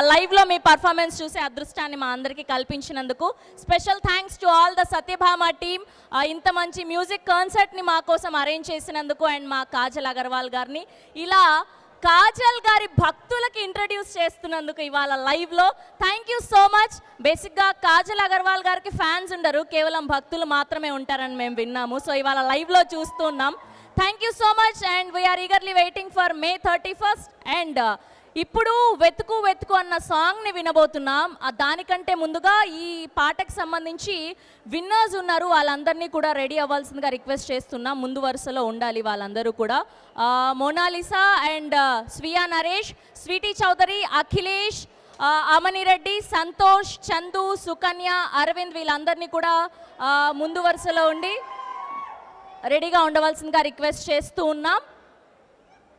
లైవ్లో మీ పర్ఫార్మెన్స్ చూసే అదృష్టాన్ని మా అందరికీ కల్పించినందుకు. Special thanks to all the Satyabhama team, ఇంత మంచి మ్యూజిక్ కాన్సర్ట్ని మా కోసం అరేంజ్ చేసినందుకు, అండ్ మా కాజల్ అగర్వాల్ గారిని ఇలా కాజల్ గారి భక్తులకి ఇంట్రడ్యూస్ చేస్తున్నందుకు ఇవాళ లైవ్లో. Thank you so much. బేసిక్గా కాజల్ అగర్వాల్ గారికి ఫ్యాన్స్ ఉండరు, కేవలం భక్తులు మాత్రమే ఉంటారని మేము విన్నాము. సో ఇవాళ లైవ్లో చూస్తున్నాం. Thank you so much and we're eagerly waiting for May 31st. And ఇప్పుడు వెతుకు వెతుకు అన్న సాంగ్ని వినబోతున్నాం. దానికంటే ముందుగా ఈ పాటకు సంబంధించి విన్నర్స్ ఉన్నారు, వాళ్ళందరినీ కూడా రెడీ అవ్వాల్సిందిగా రిక్వెస్ట్ చేస్తున్నాం. ముందు వరుసలో ఉండాలి వాళ్ళందరూ కూడా. మోనాలిసా అండ్ స్వియా నరేష్, స్వీటీ చౌదరి, అఖిలేష్, అమనిరెడ్డి, సంతోష్, చందు, సుకన్య, అరవింద్ వీళ్ళందరినీ కూడా ముందు వరుసలో ఉండి రెడీగా ఉండవలసిందిగా రిక్వెస్ట్ చేస్తూ ఉన్నాం.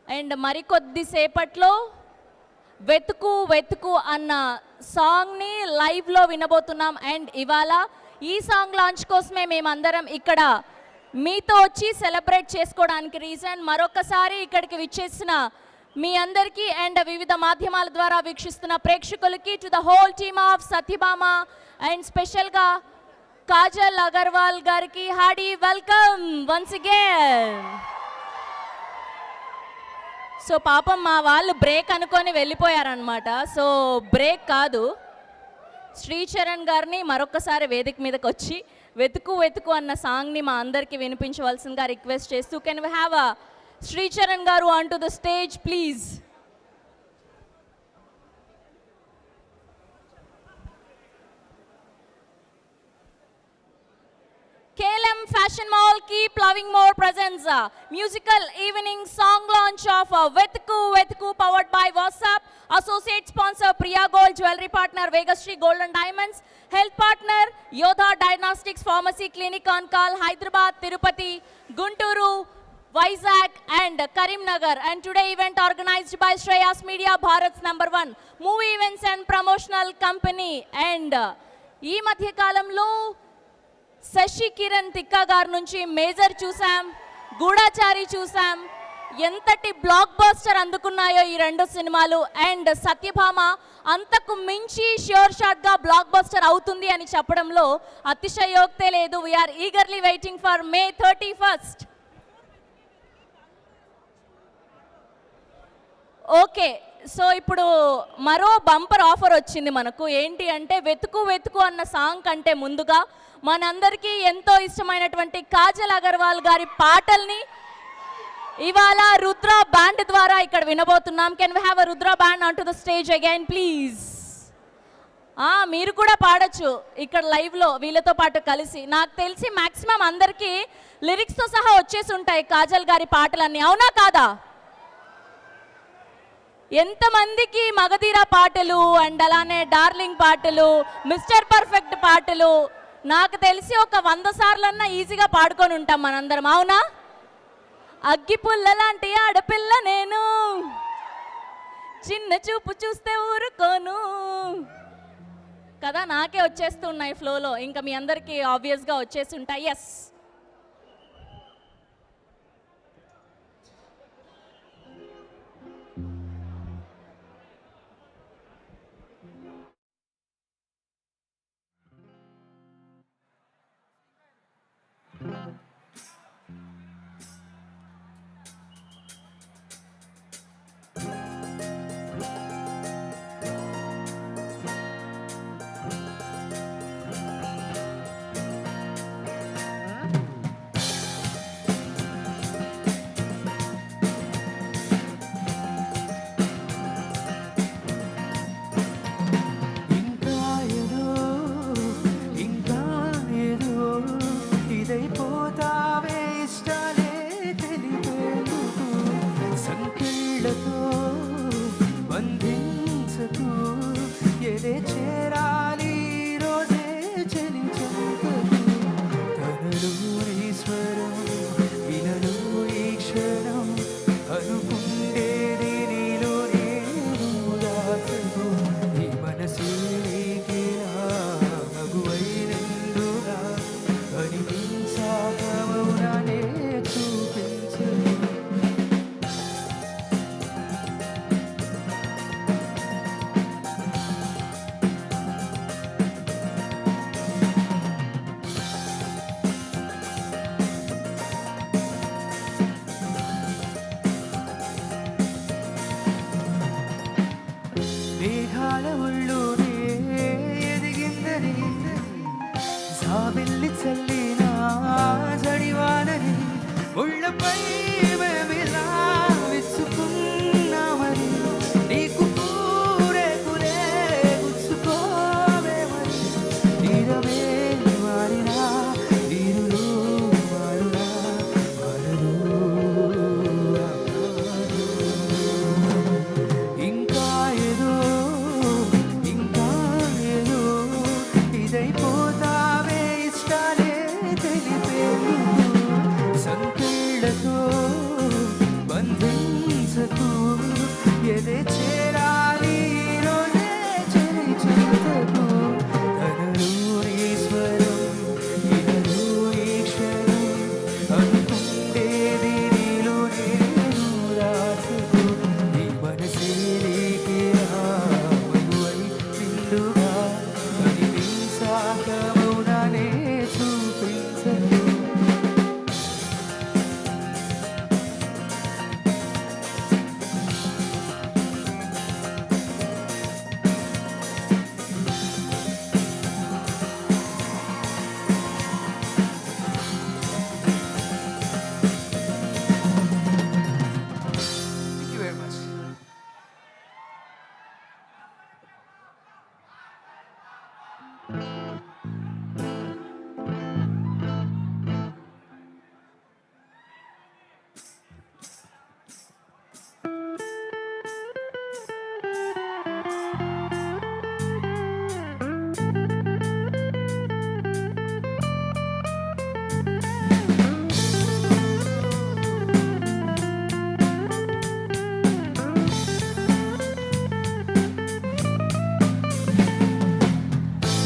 అండ్ మరికొద్దిసేపట్లో వెతుకు వెతుకు అన్న సాంగ్ని లైవ్లో వినబోతున్నాం. అండ్ ఇవాళ ఈ సాంగ్ లాంచ్ కోసమే మేమందరం ఇక్కడ మీతో వచ్చి సెలబ్రేట్ చేసుకోవడానికి రీజన్. మరొకసారి ఇక్కడికి విచ్చేసిన మీ అందరికీ అండ్ వివిధ మాధ్యమాల ద్వారా వీక్షిస్తున్న ప్రేక్షకులకి, to the whole team of Satyabhama and స్పెషల్గా కాజల్ అగర్వాల్ గారికి Hardy welcome once again. So పాపం మా వాళ్ళు బ్రేక్ అనుకొని వెళ్ళిపోయారనమాట. సో బ్రేక్ కాదు, శ్రీచరణ్ గారిని మరొకసారి వేదిక మీదకి వచ్చి వెతుకు వెతుకు అన్న సాంగ్ని మా అందరికీ వినిపించవలసిందిగా రిక్వెస్ట్ చేస్తూ, కెన్ వి హ్యావ్ శ్రీచరణ్ గారు on to the stage please. KLM Fashion Mall keep loving more presents. Musical evening song launch of Vetuku Vetuku powered by WhatsApp. Associate sponsor Priya Gold, jewelry partner Vegasri Gold and Diamonds, health partner Yodha Diagnostics Pharmacy Clinic on Call, Hyderabad, Tirupati, Gunturu, Vizag and Karimnagar. And today event organized by Shreyas Media, Bharat's #1 movie events and promotional company. And ఈ మధ్య కాలంలో శశి కిరణ్ తిక్కా గారి నుంచి మేజర్ చూసాం, గూఢాచారి చూసాం. ఎంతటి బ్లాక్ బస్టర్ అందుకున్నాయో ఈ రెండు సినిమాలు. అండ్ సత్యభామ అంతకు మించి ష్యూర్ షాట్గా బ్లాక్ బస్టర్ అవుతుంది అని చెప్పడంలో అతిశయోక్తే లేదు. We're eagerly waiting for May 31st. Okay, so ఇప్పుడు మరో బంపర్ ఆఫర్ వచ్చింది మనకు. ఏంటి అంటే వెతుకు వెతుకు అన్న సాంగ్ కంటే ముందుగా మనందరికీ ఎంతో ఇష్టమైనటువంటి కాజల్ అగర్వాల్ గారి పాటల్ని ఇవాళ రుద్ర బ్యాండ్ ద్వారా ఇక్కడ వినబోతున్నాం. Can we have a Rudra band on to the stage again please. మీరు కూడా పాడొచ్చు ఇక్కడ లైవ్లో వీళ్ళతో పాటు కలిసి. నాకు తెలిసి మ్యాక్సిమం అందరికీ లిరిక్స్తో సహా వచ్చేసి ఉంటాయి కాజల్ గారి పాటలన్నీ, అవునా కాదా? ఎంతమందికి మగధీర పాటలు అండ్ అలానే డార్లింగ్ పాటలు, మిస్టర్ పర్ఫెక్ట్ పాటలు నాకు తెలిసి ఒక 100 సార్లన్నా ఈజీగా పాడుకొని ఉంటాం మనందరం, అవునా? అగ్గిపుల్ల లాంటి ఆడపిల్ల నేను, చిన్న చూపు చూస్తే ఊరుకోను కదా. నాకే వచ్చేస్తున్నాయి ఫ్లోలో, ఇంకా మీ అందరికీ ఆబ్వియస్గా వచ్చేసి ఉంటాయి. ఎస్, మేఘాల ఒళ్ళోనే ఎదిగిందని జాబిల్లి చల్లిన జడివానని ఒళ్ళపై మేమిలా విచ్చుకున్నామని నీకు పూరేకులే గుచ్చుకోవేమని తీరమే మారినా తీరులో మారునా మారదు ఇంకా ఏదో ఇదైపోతావే ఇష్టాలే తెలిపేరు సంకెళ్ళతో బంధించకు ఎదే చేరాలి రోజే చెరి చెంతకు తనలో ఈశ్వరం ఇనలో ఈ క్షణం అనుకుండేది నీలో నేను రాసుకు నీ మనసే నీకే మనువై నిండుగా అనిపించాక మౌనాలే చూపించను Thank you very much.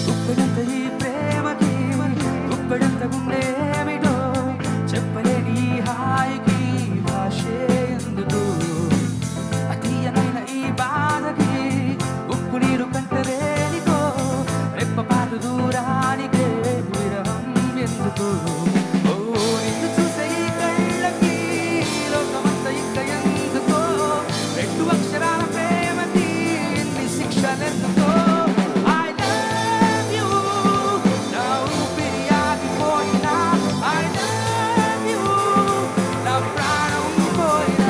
ఉప్పెడంత ఈ ప్రేమకి ఉప్పెడంత గుండేమిటో చెప్పలేని ఈ హాయికి భాషే ఎందుకు అతీయమైన ఈ బాధకి ఉప్పు నీరు కంటలేనికో రెప్పపాటు దూరానికే విరహం ఎందుకు ఓ నిన్ను చూసే ఈ కళ్ళకి లోకమంతా ఇంకా ఎందుకో రెండు అక్షరాల ప్రేమకి ఎన్ని శిక్షలెందుకో I love you నా ఊపిరి ఆగిపోయినా I love you నా ప్రాణం పోయినా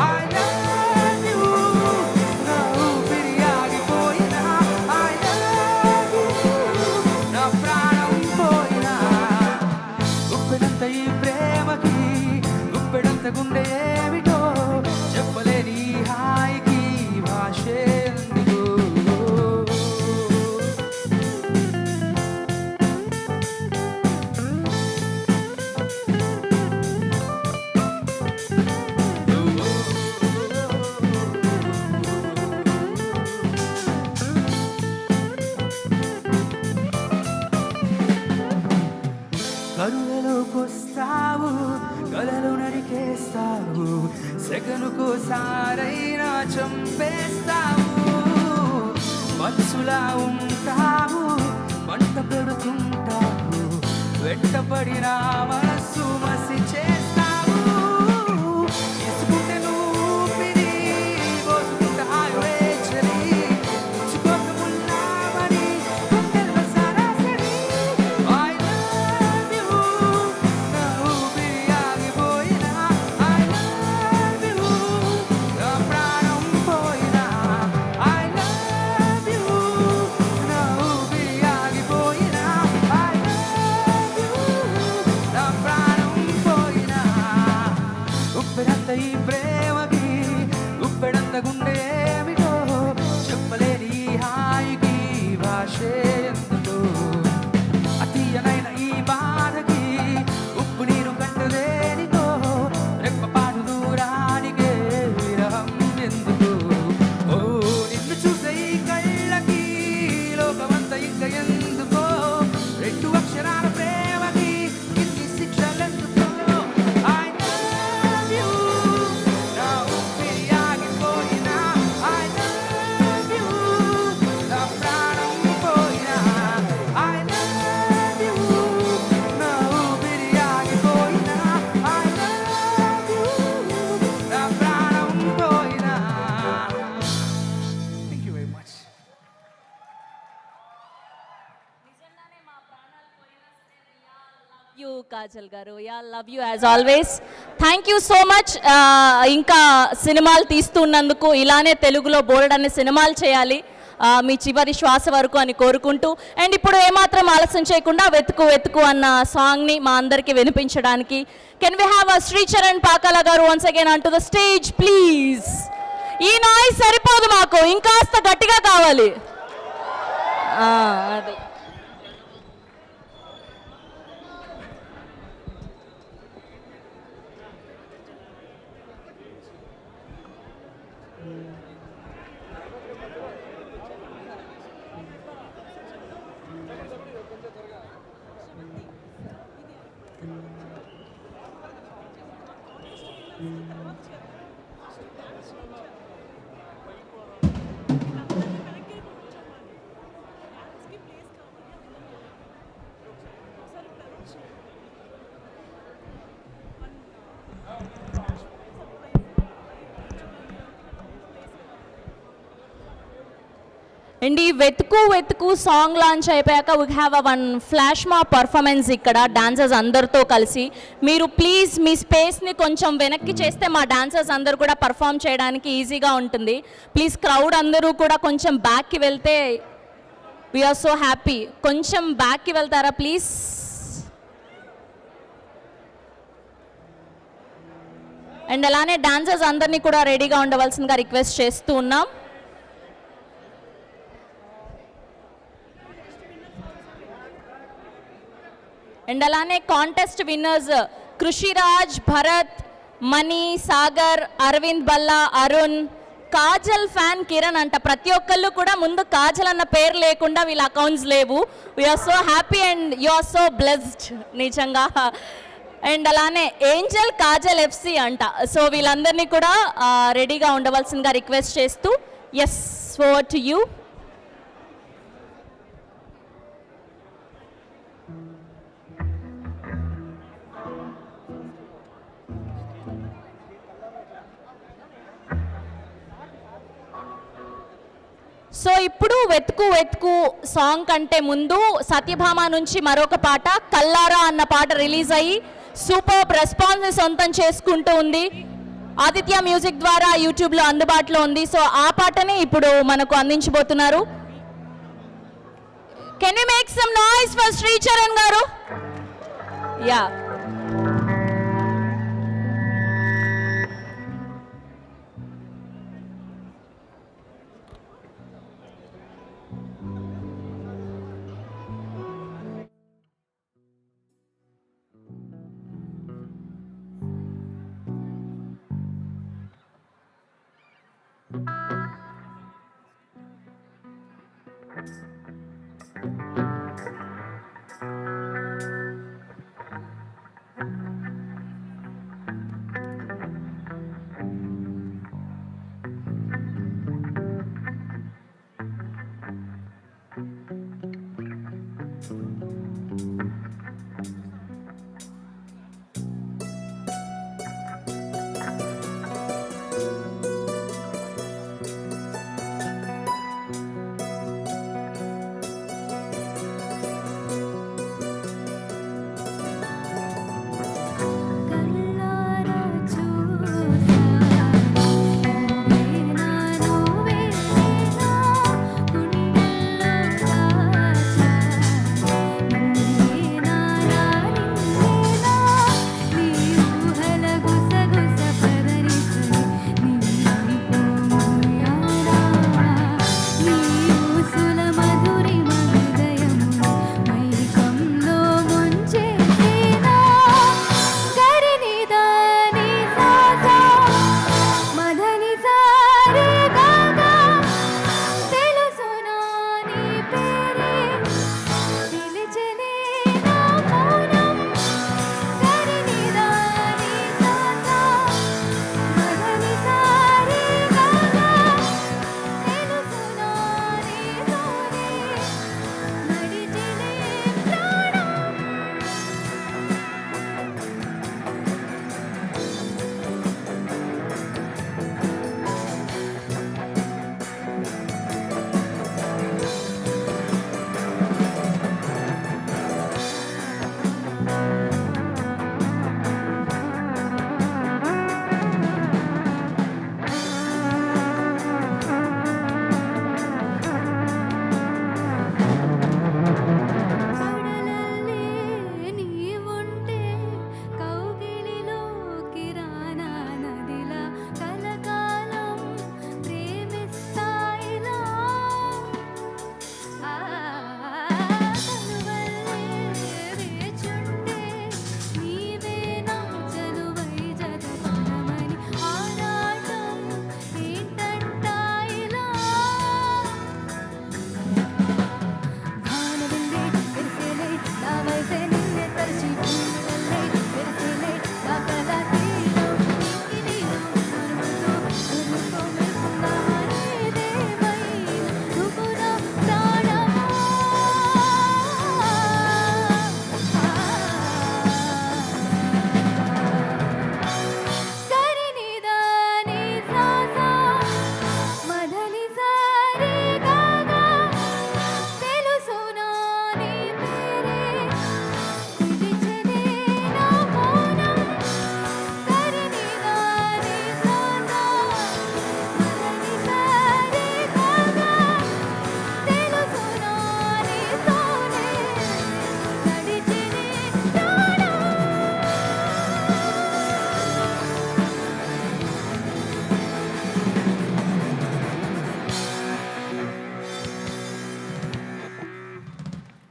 I love you నా ఊపిరి ఆగిపోయినా I love you నా ప్రాణం పోయినా ఉప్పెడంత ఈ ప్రేమకి ఉప్పెడంత గుండె ఏమిటో చెప్పలేని ఈ హాయికి భాషే ఎందుకు కరువులోకొస్తావు కలలు నరికేస్తావు సెకనుకోసారైనా చంపేస్తావు మనసులా ఉంటావు పంట పెడుతుంటావు వెంటపడిన మనస్సు మసి చేస్తావు ఇసుకుంటే నువ్వుపిరి పోసుకుంటే ఆయువేచరి ఉంచుకోకమున్నామని గుండెల్లో సరాసరి I love you నా ఊపిరి ఆగిపోయినా I love you నా ప్రాణం పోయినా I love you నా ఊపిరి ఆగిపోయినా I love you నా యూ కాజల్ గారు. Yeah, love you as always. Thank you so much. ఇంకా సినిమాలు తీస్తున్నందుకు ఇలానే తెలుగులో బోల్డ్ అనే సినిమాలు చేయాలి మీ చివరి శ్వాస వరకు అని కోరుకుంటూ, అండ్ ఇప్పుడు ఏమాత్రం ఆలస్యం చేయకుండా వెతుకు వెతుకు అన్న సాంగ్ని మా అందరికీ వినిపించడానికి can we have Shricharan Pakala garu once again on to the stage please. ఈ నాయిస్ సరిపోదు మాకు, ఇంకాస్త గట్టిగా కావాలి. అది అండ్ ఈ వెతుకు వెతుకు సాంగ్ లాంచ్ అయిపోయాక వీ హ్యావ్ వన్ ఫ్లాష్ మా పర్ఫార్మెన్స్ ఇక్కడ డాన్సర్స్ అందరితో కలిసి. మీరు ప్లీజ్ మీ స్పేస్ని కొంచెం వెనక్కి చేస్తే మా డాన్సర్స్ అందరూ కూడా పర్ఫామ్ చేయడానికి ఈజీగా ఉంటుంది. ప్లీజ్ క్రౌడ్ అందరూ కూడా కొంచెం బ్యాక్కి వెళ్తే వీఆర్ సో హ్యాపీ. కొంచెం బ్యాక్కి వెళ్తారా ప్లీజ్? అండ్ అలానే డాన్సర్స్ అందరినీ కూడా రెడీగా ఉండవలసిందిగా రిక్వెస్ట్ చేస్తూ ఉన్నాం. అండ్ అలానే కాంటెస్ట్ విన్నర్స్ కృషిరాజ్, భరత్, మణి, సాగర్, అరవింద్ బల్లా, అరుణ్, కాజల్ ఫ్యాన్ కిరణ్ అంట. ప్రతి ఒక్కళ్ళు కూడా ముందు కాజల్ అన్న పేరు లేకుండా వీళ్ళ అకౌంట్స్ లేవు. We're so happy and you are so blessed నిజంగా. అండ్ అలానే ఏంజల్ కాజల్ FC అంట. సో వీళ్ళందరినీ కూడా రెడీగా ఉండవలసిందిగా రిక్వెస్ట్ చేస్తూ yes over to you. So ఇప్పుడు వెతుకు వెతుకు సాంగ్ కంటే ముందు సత్యభామ నుంచి మరొక పాట కల్లారా అన్న పాట రిలీజ్ అయ్యి సూపర్ రెస్పాన్స్ సొంతం చేసుకుంటూ ఉంది. ఆదిత్య మ్యూజిక్ ద్వారా యూట్యూబ్లో అందుబాటులో ఉంది. సో ఆ పాటని ఇప్పుడు మనకు అందించబోతున్నారు. Can you make some noise for Shricharan garu? Yeah.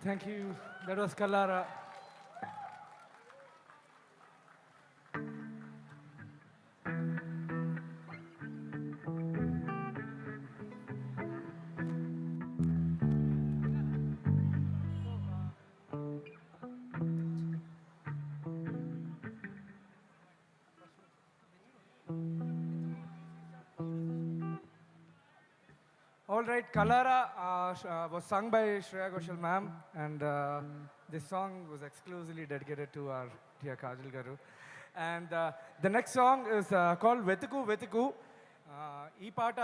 Thank you. That was Kalara. All right, Kalara was sung by Shreya Ghoshal ma'am, and this song was exclusively dedicated to our dear Kajal Garu. And the next song is called Vetuku Vetuku. ఈ పాట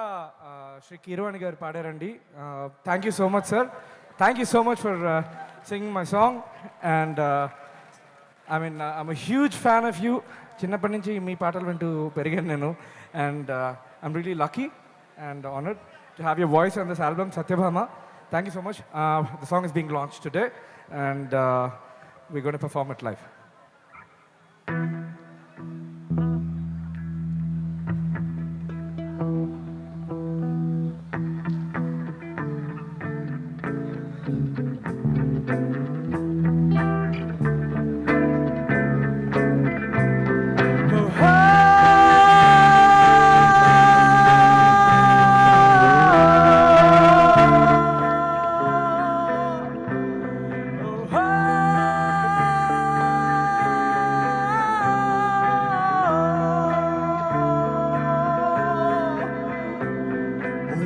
శ్రీ కీరవాణి గారు పాడారండి. Thank you so much sir. Thank you so much for singing my song. And I'm a huge fan of you. చిన్నప్పటి నుంచి మీ పాటలు వింటూ పెరిగాను నేను. And I'm really lucky and honored to have your voice on this album, Satyabhama. Thank you so much. The song is being launched today, and we're going to perform it live.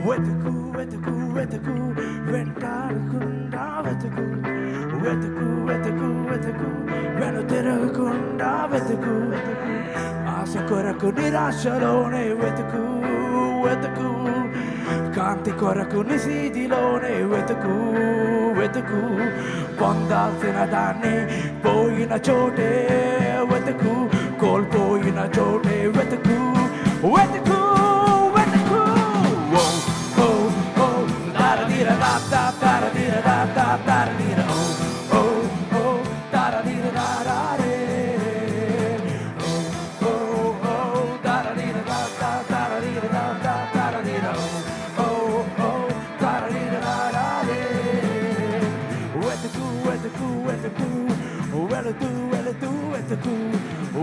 వెతుకు వెతుకు వెతుకు వెంటాడకుండా వెతుకు వెతుకు వెతుకు వెతుకు వెను తిరగకుండా వెతుకు ఆశ కొరకు నిరాశలోనే వెతుకు వెతుకు కాంతి కొరకు నిశీధిలోనే వెతుకు వెతుకు పొందాల్సిన దాన్ని పోయిన చోటే వెతుకు కోల్పోయిన చోటే వెతుకు వెతుకు వెతుకు da da da da da da da da oh oh oh da da da da da oh oh da da da da da da da da oh oh da da da da wetuku wetuku wetuku wetuku wetuku wetuku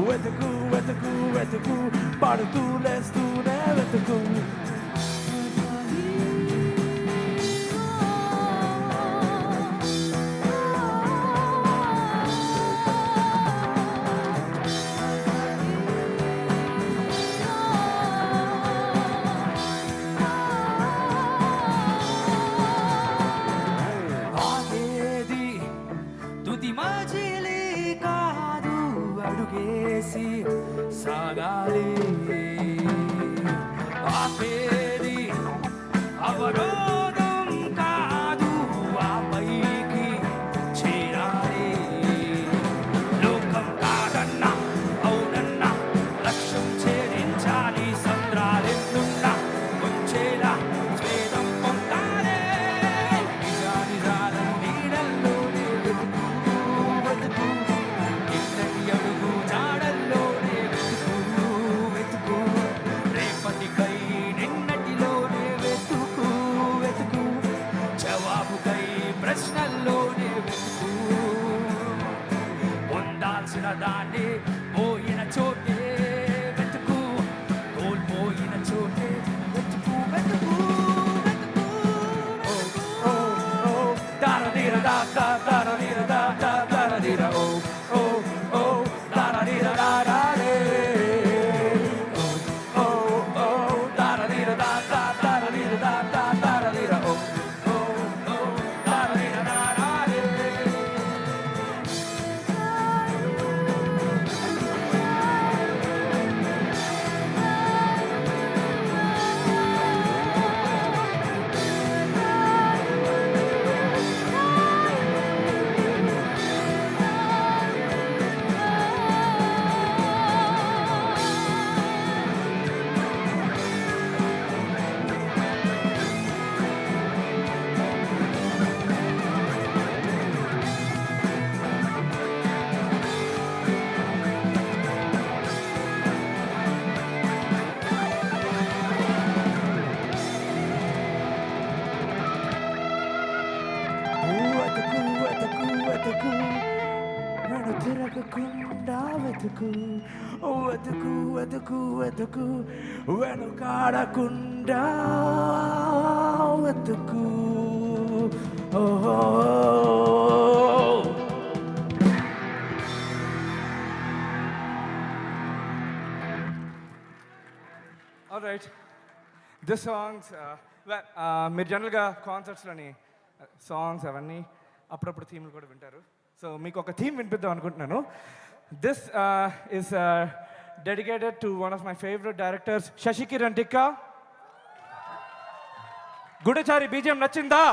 wetuku wetuku wetuku padutu lestu ne wetuku సాగాలి ఆపేది అవరోధం కాదు ఆ పైకి చేరాలి లోకం కాదన్నా అవునన్నా లక్ష్యం చేరించాలి సంద్రాలెన్నున్నా ముంచేలా స్వేదం పొందాలే నిజాల నీడల్లోనే వెతుకు వెతుకు ఎన్నటి అడుగు జాడల్లోనే వెతుకు రేపటికై నిన్నటిలోనే వెతుకు వెతుకు జవాబుకై ప్రశ్నల్లోనే వెతుకు పొందాల్సిన దాన్ని పోయిన చోటే వెతుకు కోల్పోయిన చోటే వెతుకు వెతుకు వెతుకు ఓ ఓ దారదీర దాదా దారదీర దాదా దారదీర ఓ ఓ ఓ దారదీర దాదా వెతుకు వెను తిరగకుండా వెతుకు వెతుకు వెతుకు వెతుకు వెనుకాడకుండా వెతుకు ఓహో రైట్ దిస్ సాంగ్స్ మీరు జనరల్గా కాన్సర్ట్స్లోని సాంగ్స్ అవన్నీ అప్పుడప్పుడు థీమ్లు కూడా వింటారు సో మీకు ఒక థీమ్ వినిపిద్దాం అనుకుంటున్నాను this is dedicated to one of my favourite directors Sashi Kiran Tikka Goodachari BGM నచ్చిందా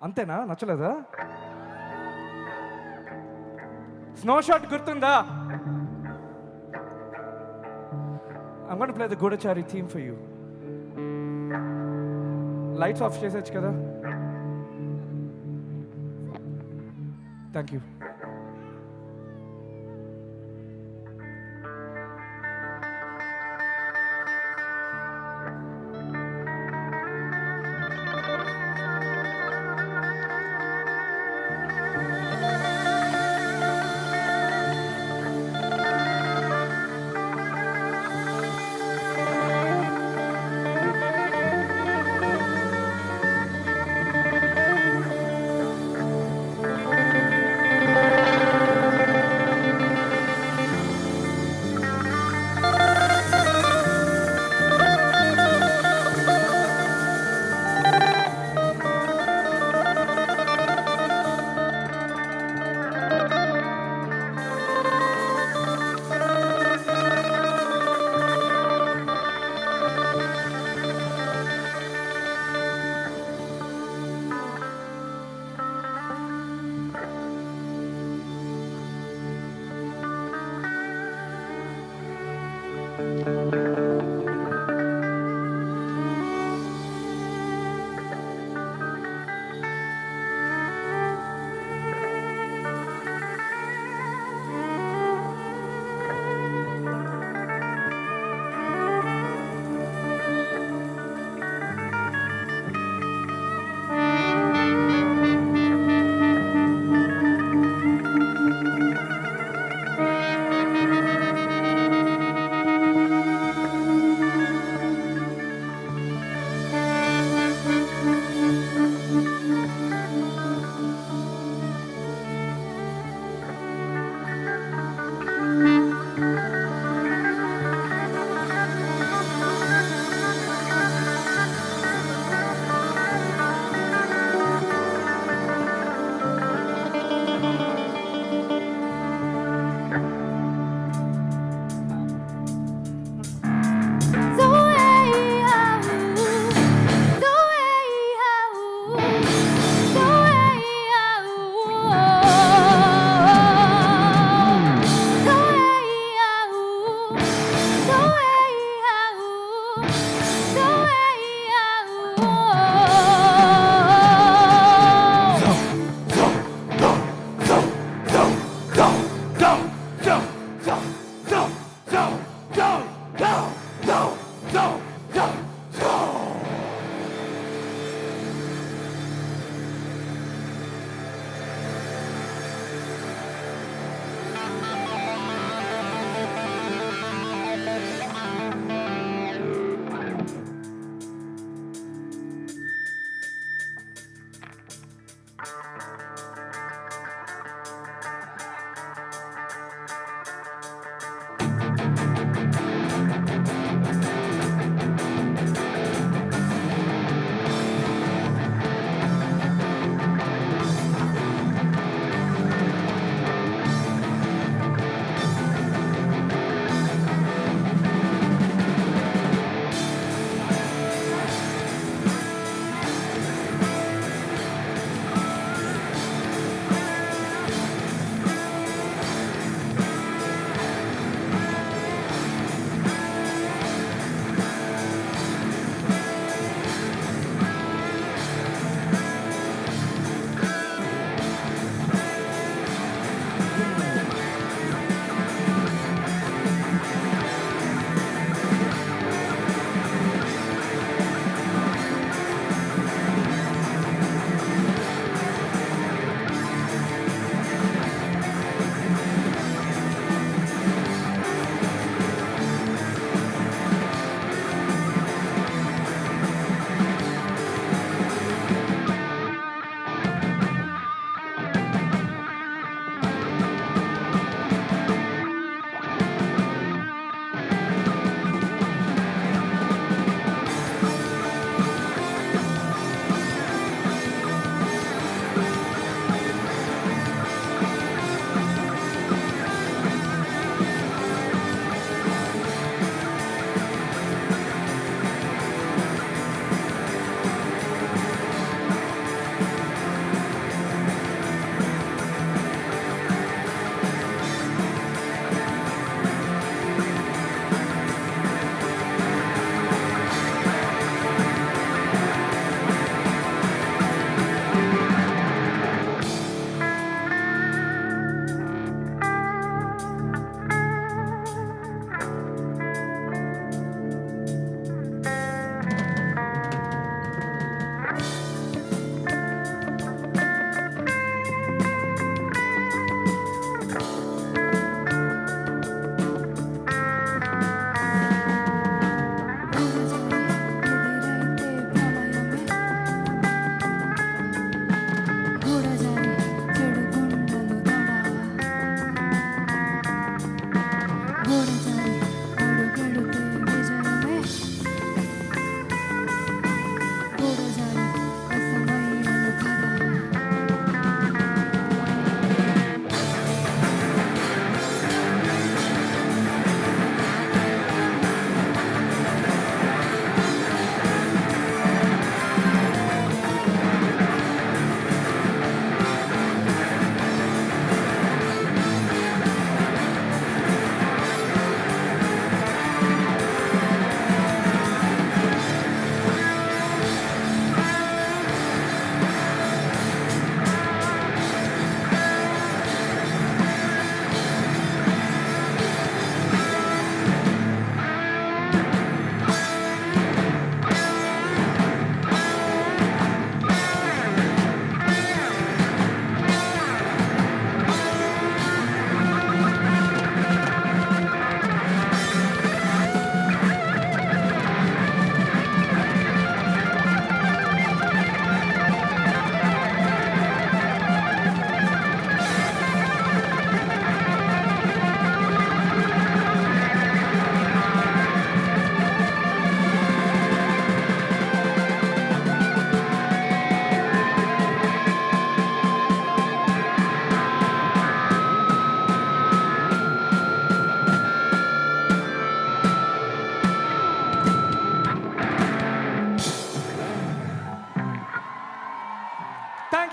అంతేనా నచ్చలేదా స్నో షాట్ గుర్తుందా I'm going to play the Gudachari theme for you. Lights off చేసొచ్చు కదా Thank you.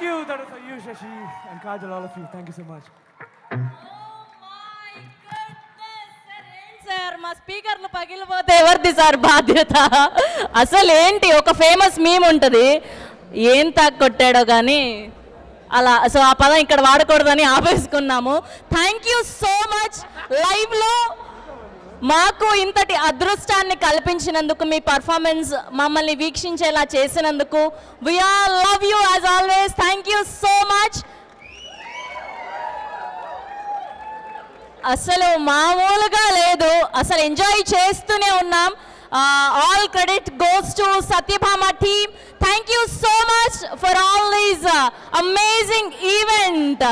you. That is for you, Shashi and Kajal, all of you. Thank you so much. Sir మా స్పీకర్లు పగిలిపోతే ఎవరిది సార్ బాధ్యత? అసలు ఏంటి, ఒక ఫేమస్ మీమ్ ఉంటుంది, ఏం కొట్టాడో కానీ అలా. సో ఆ పదం ఇక్కడ వాడకూడదని ఆపేసుకున్నాము. Thank you so much. లైవ్లో మాకు ఇంతటి అదృష్టాన్ని కల్పించినందుకు, మీ పర్ఫార్మెన్స్ మమ్మల్ని వీక్షించేలా చేసినందుకు, we all love you as always. Thank you so much. అసలు మామూలుగా లేదు, అసలు ఎంజాయ్ చేస్తూనే ఉన్నాం. All credit goes to Satyabhama team. Thank you so much for all these amazing event.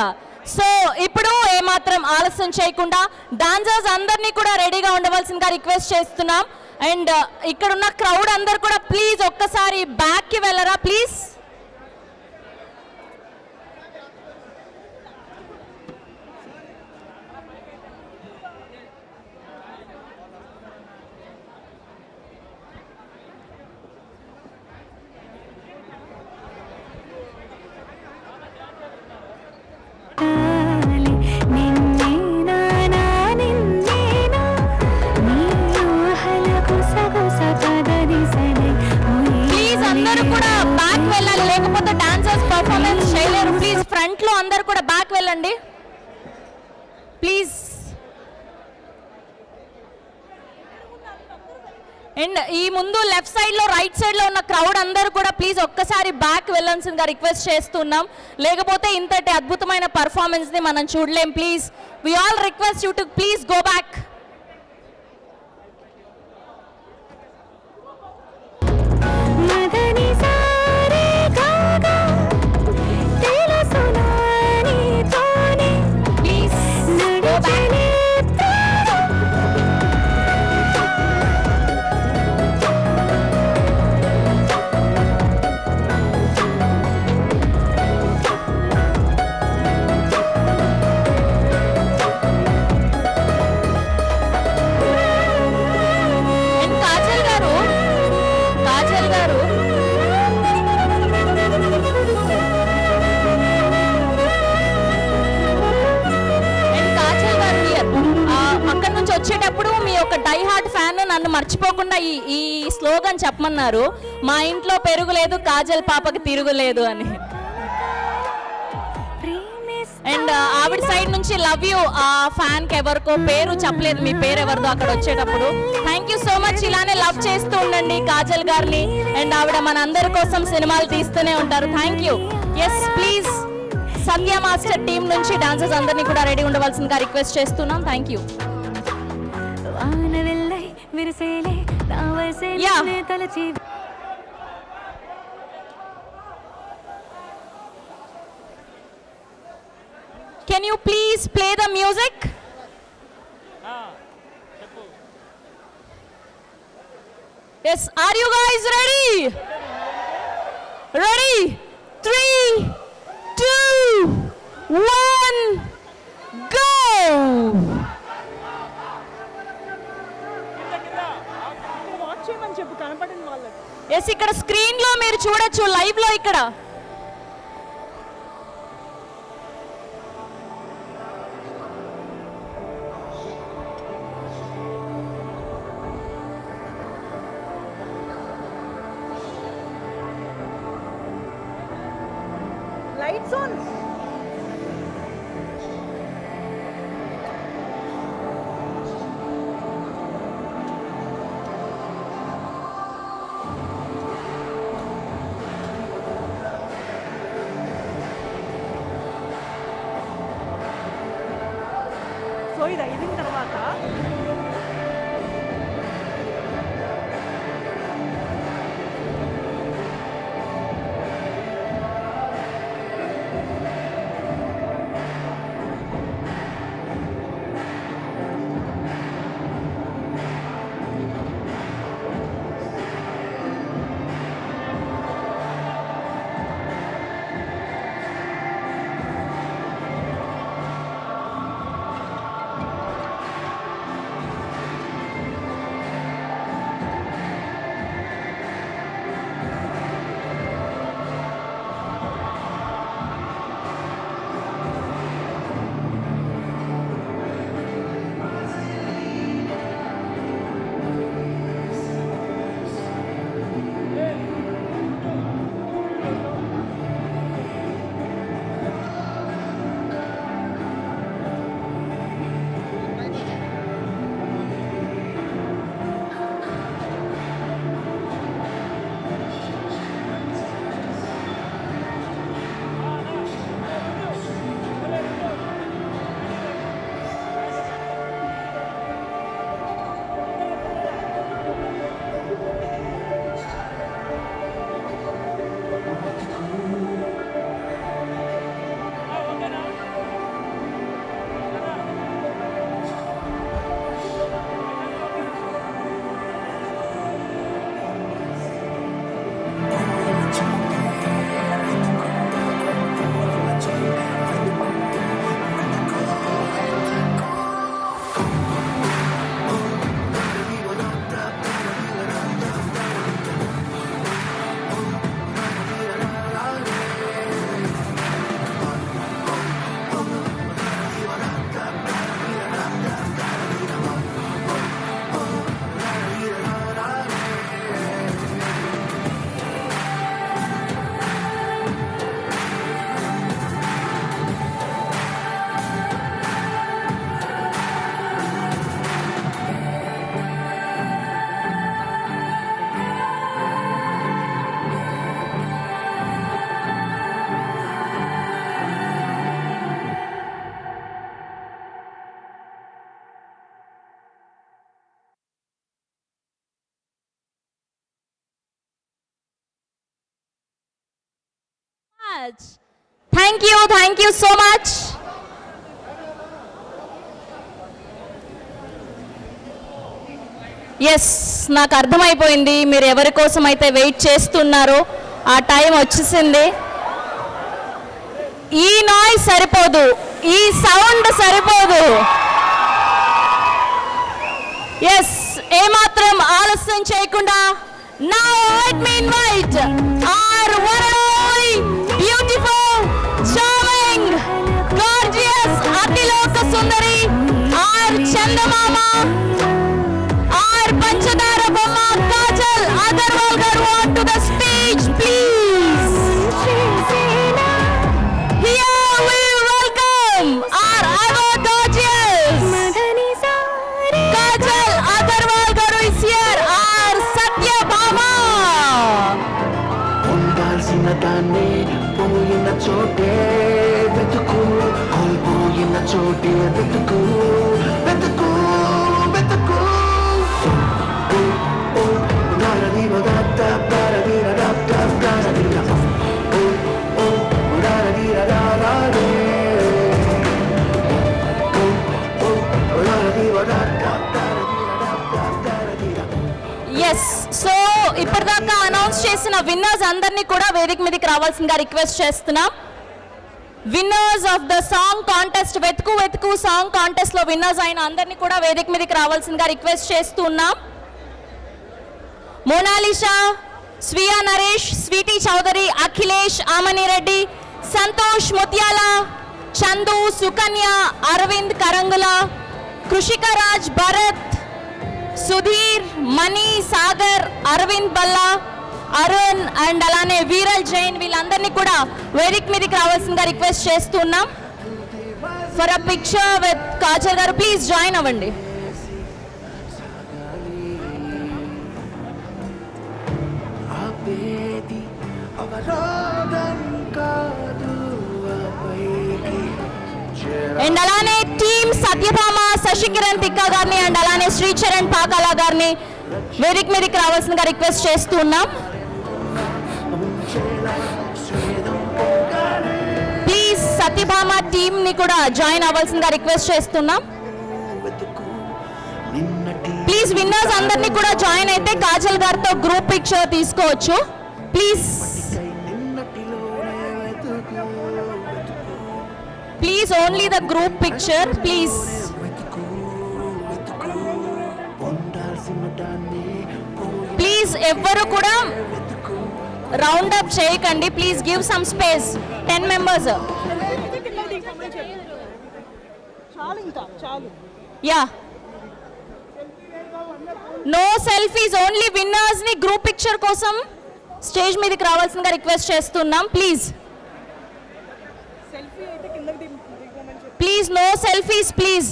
So ఇప్పుడు ఏమాత్రం ఆలస్యం చేయకుండా డాన్సర్స్ అందరినీ కూడా రెడీగా ఉండవలసిందిగా రిక్వెస్ట్ చేస్తున్నాం. అండ్ ఇక్కడున్న క్రౌడ్ అందరు కూడా ప్లీజ్ ఒక్కసారి బ్యాక్కి వెళ్ళరా ప్లీజ్. ప్లీజ్ అందరూ కూడా బ్యాక్ వెళ్ళాలి, లేకపోతే డాన్సర్స్ పర్ఫార్మెన్స్ చేయలేరు. ప్లీజ్ ఫ్రంట్ లో అందరూ కూడా బ్యాక్ వెళ్ళండి ప్లీజ్. అండ్ ఈ ముందు లెఫ్ట్ సైడ్ లో రైట్ సైడ్ లో ఉన్న క్రౌడ్ అందరూ కూడా ప్లీజ్ ఒక్కసారి బ్యాక్ వెళ్ళాల్సిందిగా రిక్వెస్ట్ చేస్తున్నాం, లేకపోతే ఇంతటి అద్భుతమైన పర్ఫార్మెన్స్ ని మనం చూడలేం. Please we all request you to please go back. వచ్చేటప్పుడు మీ ఒక డై హార్ట్ ఫ్యాన్ నన్ను మర్చిపోకుండా ఈ స్లోగన్ చెప్పమన్నారు, మా ఇంట్లో పెరుగు లేదు కాజల్ పాపకి తిరుగులేదు అని. అండ్ ఆవిడ సైడ్ నుంచి లవ్ యూ ఆ ఫ్యాన్ కి ఎవరికో పేరు చెప్పలేదు, మీ పేరు ఎవరిదో అక్కడ వచ్చేటప్పుడు. Thank you so much. ఇలానే లవ్ చేస్తూ ఉండండి కాజల్ గారిని. అండ్ ఆవిడ మన అందరి కోసం సినిమాలు తీస్తూనే ఉంటారు. Thank you. Yes please Satya master team నుంచి డాన్సర్స్ అందరినీ కూడా రెడీ ఉండవలసిందిగా రిక్వెస్ట్ చేస్తున్నాం. Thank you. Can you please play the music? Yes, are you guys ready? Ready? 3, 2, 1, go! Yes ఇక్కడ స్క్రీన్ లో మీరు చూడొచ్చు, లైవ్ లో ఇక్కడ. Lights on. సో ఇది అయిన తర్వాత much. Thank you so much. Yes, నాకు అర్థమైపోయింది మీరు ఎవరి కోసం అయితే వెయిట్ చేస్తున్నారో ఆ టైం వచ్చేసింది. ఈ నాయిస్ సరిపోదు, ఈ సౌండ్ సరిపోదు. ఎస్, ఏమాత్రం ఆలస్యం చేయకుండా now let me invite our one and only beautiful, charming, gorgeous, Athiloka Sundari our Chandamama, our పంచదార బొమ్మ కాజల్ అగర్వాల్ గారు onto the stage please. Here we welcome our ever gorgeous Kajal Aggarwal గారు is here, our సత్యభామ. ఉండాల్సిన దాన్ని పోయిన చోటే వెతుకు, కోల్పోయిన చోటే వెతుకు, వెతుకు, వెతుకు. ఎస్, సో ఇప్పటిదాకా అనౌన్స్ చేసిన విన్నర్స్ అందరినీ కూడా వేదిక మీదకి రావాల్సిందిగా రిక్వెస్ట్ చేస్తున్నాం. Winners of the song contest, వెతుకు వెతుకు సాంగ్ కాంటెస్ట్ లో విన్నర్స్ అయిన అందరినీ కూడా వేదిక మీదకి రావాల్సిందిగా రిక్వెస్ట్ చేస్తున్నాం. మోనాలిషా, స్వియా నరేష్, స్వీటీ చౌదరి, అఖిలేష్, ఆమని రెడ్డి, సంతోష్ ముత్యాల, చందు, సుకన్య, అరవింద్ కరంగుల, కృషిక రాజ్, భరత్, సుధీర్, మణి, సాగర్, అరవింద్ బల్లా, అరుణ్ అండ్ అలానే వీరల్ జైన్, వీళ్ళందరినీ కూడా వేదిక మీదకి రావాల్సిందిగా రిక్వెస్ట్ చేస్తున్నాం. For a picture with Kajal గారు ప్లీజ్ జాయిన్ అవ్వండి. అండ్ అలానే టీమ్ సత్యభామ, శశికిరణ్ తిక్క గారిని అండ్ అలానే శ్రీచరణ్ పాకాల గారిని వేదిక మీదకి రావాల్సిందిగా రిక్వెస్ట్ చేస్తున్నాం. ప్లీజ్ సత్యభామ టీమ్ ని కూడా జాయిన్ అవ్వాల్సిందిగా రిక్వెస్ట్ చేస్తున్నాం. ప్లీజ్ విన్నర్స్ అందరినీ కూడా జాయిన్ అయితే కాజల్ గారితో గ్రూప్ పిక్చర్ తీసుకోవచ్చు please. Please only the group picture please. Please ఎవ్వరు కూడా రౌండ్ అప్ చేయకండి, please give some space. 10 members. Yeah, no selfies, only winners ని గ్రూప్ పిక్చర్ కోసం స్టేజ్ మీదకి రావాల్సిందిగా రిక్వెస్ట్ చేస్తున్నాం please. Please no selfies please.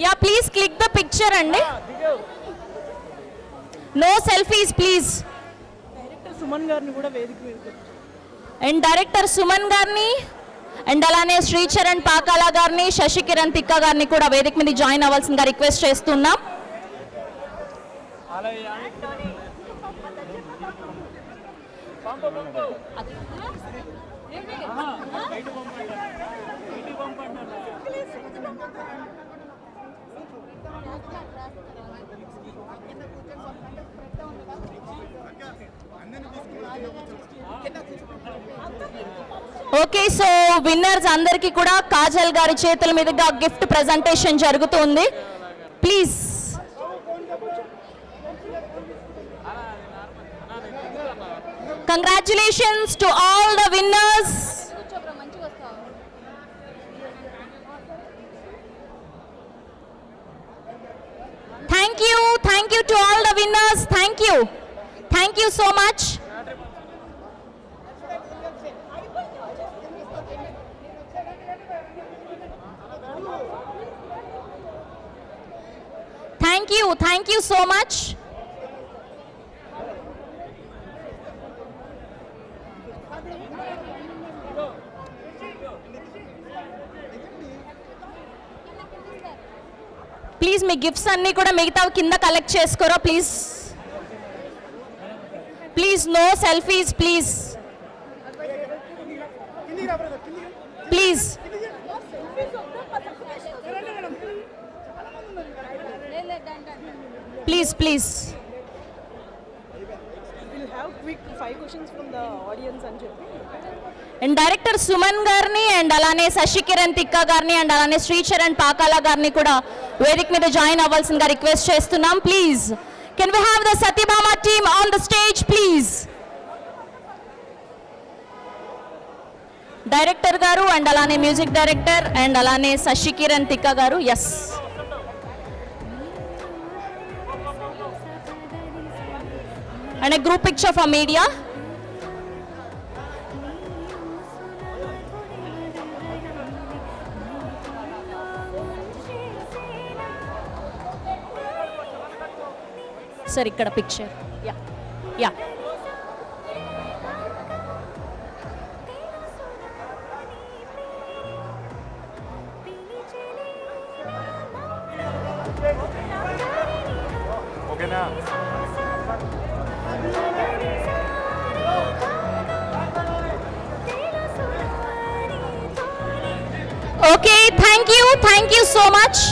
Yeah, please click the picture అండి. No selfies please. సుమన్ గారిని కూడా వేదిక అండ్ డైరెక్టర్ సుమన్ గారిని అండ్ అలానే శ్రీచరణ్ పాకాల గారిని, శశికిరణ్ తిక్క గారిని కూడా వేదిక మీద జాయిన్ అవ్వాల్సిందిగా రిక్వెస్ట్ చేస్తున్నాం. ఓకే, సో విన్నర్స్ అందరికీ కూడా కాజల్ గారి చేతుల మీదుగా గిఫ్ట్ ప్రెజెంటేషన్ జరుగుతుంది please. Congratulations to all the winners. Thank you to all the winners. Thank you so much. Thank you so much. Please me gifts అన్నీ కూడా మిగతావి కింద కలెక్ట్ చేసుకోరా please. Please, no selfies, please. Please. Please. We'll have quick 5 questions from the audience అని చెప్పి. అండ్ డైరెక్టర్ సుమన్ గారిని అండ్ అలానే శశికిరణ్ తిక్క గారిని అండ్ అలానే శ్రీచరణ్ పాకాల గారిని కూడా వేదిక మీద జాయిన్ అవ్వాల్సిందిగా రిక్వెస్ట్ చేస్తున్నాం. Please can we have the Satyabhama team on the stage please. Director garu and అలానే మ్యూజిక్ డైరెక్టర్ అండ్ అలానే Sashikiran Tikka garu. Yes, and group picture for media. Sir ఇక్కడ పిక్చర్. యా ఓకేనా? Okay, thank you so much.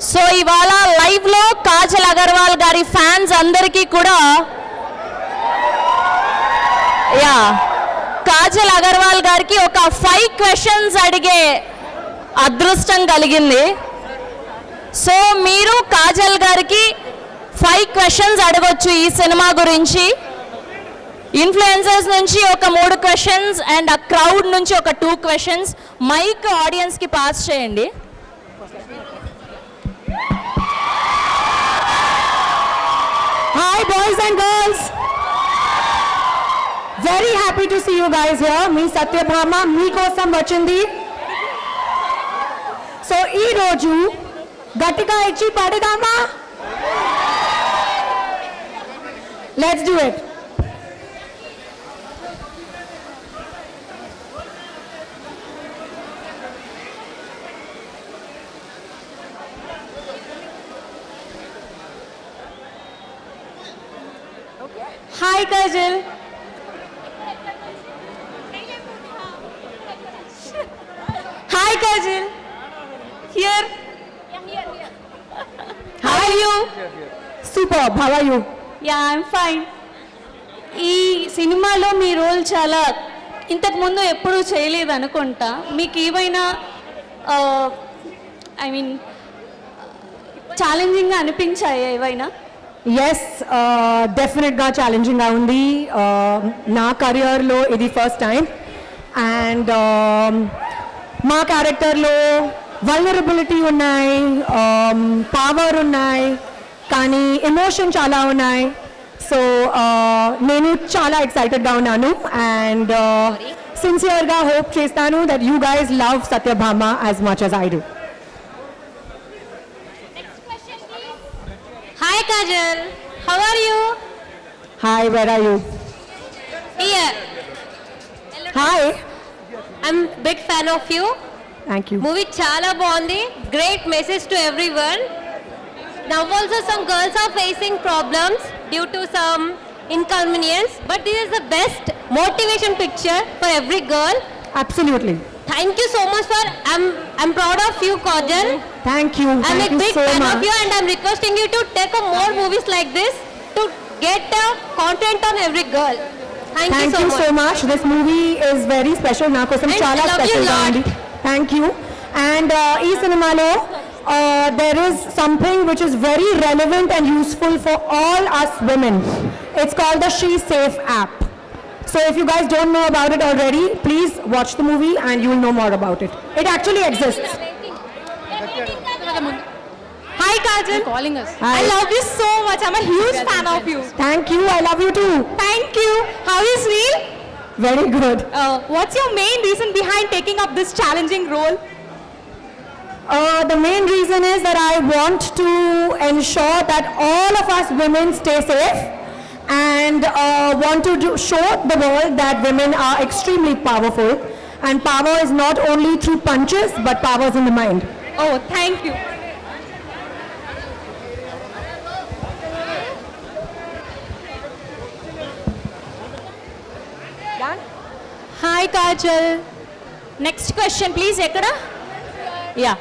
So ఇవాళ లైవ్ లో కాజల్ అగర్వాల్ గారి ఫ్యాన్స్ అందరికీ కూడా కాజల్ అగర్వాల్ గారికి ఒక 5 క్వశ్చన్స్ అడిగే అదృష్టం కలిగింది. సో మీరు కాజల్ గారికి 5 క్వశ్చన్స్ అడగొచ్చు ఈ సినిమా గురించి. ఇన్ఫ్లుయెన్సర్స్ నుంచి ఒక 3 క్వశ్చన్స్ అండ్ ఆ క్రౌడ్ నుంచి ఒక 2 క్వశ్చన్స్. మైక్ ఆడియన్స్కి పాస్ చేయండి. Hi boys and girls. Very happy to see you guys here. Me Satyabhama meekosam vachindi. So ee roju gatiga ichi padadama. Let's do it. Hi Kajal. Hi Kajal. Here. How are you? Superb. How are you? Yeah I'm fine. ఈ సినిమాలో మీ రోల్ చాలా ఇంతకుముందు ఎప్పుడూ చేయలేదు అనుకుంటా. మీకు ఏమైనా ఐ మీన్ ఛాలెంజింగ్గా అనిపించాయా ఏవైనా? ఎస్, డెఫినెట్గా ఛాలెంజింగ్గా ఉంది. నా కెరియర్లో ఇది ఫస్ట్ టైం. అండ్ మా క్యారెక్టర్లో వల్నరబిలిటీ ఉన్నాయి, పవర్ ఉన్నాయి, కానీ ఎమోషన్ చాలా ఉన్నాయి. సో నేను చాలా ఎక్సైటెడ్గా ఉన్నాను అండ్ సిన్సియర్గా హోప్ చేస్తాను that you guys love Satyabhama as much as I do. Hi Kajal, how are you? Hi, where are you? Here. Hi, I'm big fan of you. Thank you. Movie చాలా బాగుంది. Great message to everyone. Now also some girls are facing problems due to some inconvenience, but this is the best motivation picture for every girl. Absolutely. Thank you so much for I'm proud of you, Kajal. Thank you. I'm Thank a you big so fan much. of you and I'm requesting you to take up more movies like this to get content on every girl. Thank you so much. This movie is very special. Na kosam And chala love you special ga lot. undi. Thank you. And ee cinemalo there is something which is very relevant and useful for all us women. It's called the She Safe app. So if you guys don't know about it already, please watch the movie and you will know more about it. It actually exists. Hi Kajal. Calling us. Hi. I love you so much. I'm a huge fan of you. Thank you. I love you too. Thank you. How is Neil? Very good. What's your main reason behind taking up this challenging role? The main reason is that I want to ensure that all of us women stay safe and want to show the world that women are extremely powerful and power is not only through punches but power is in the mind. Oh, thank you. Kajal. Next question please. ఎక్కడ? Yeah,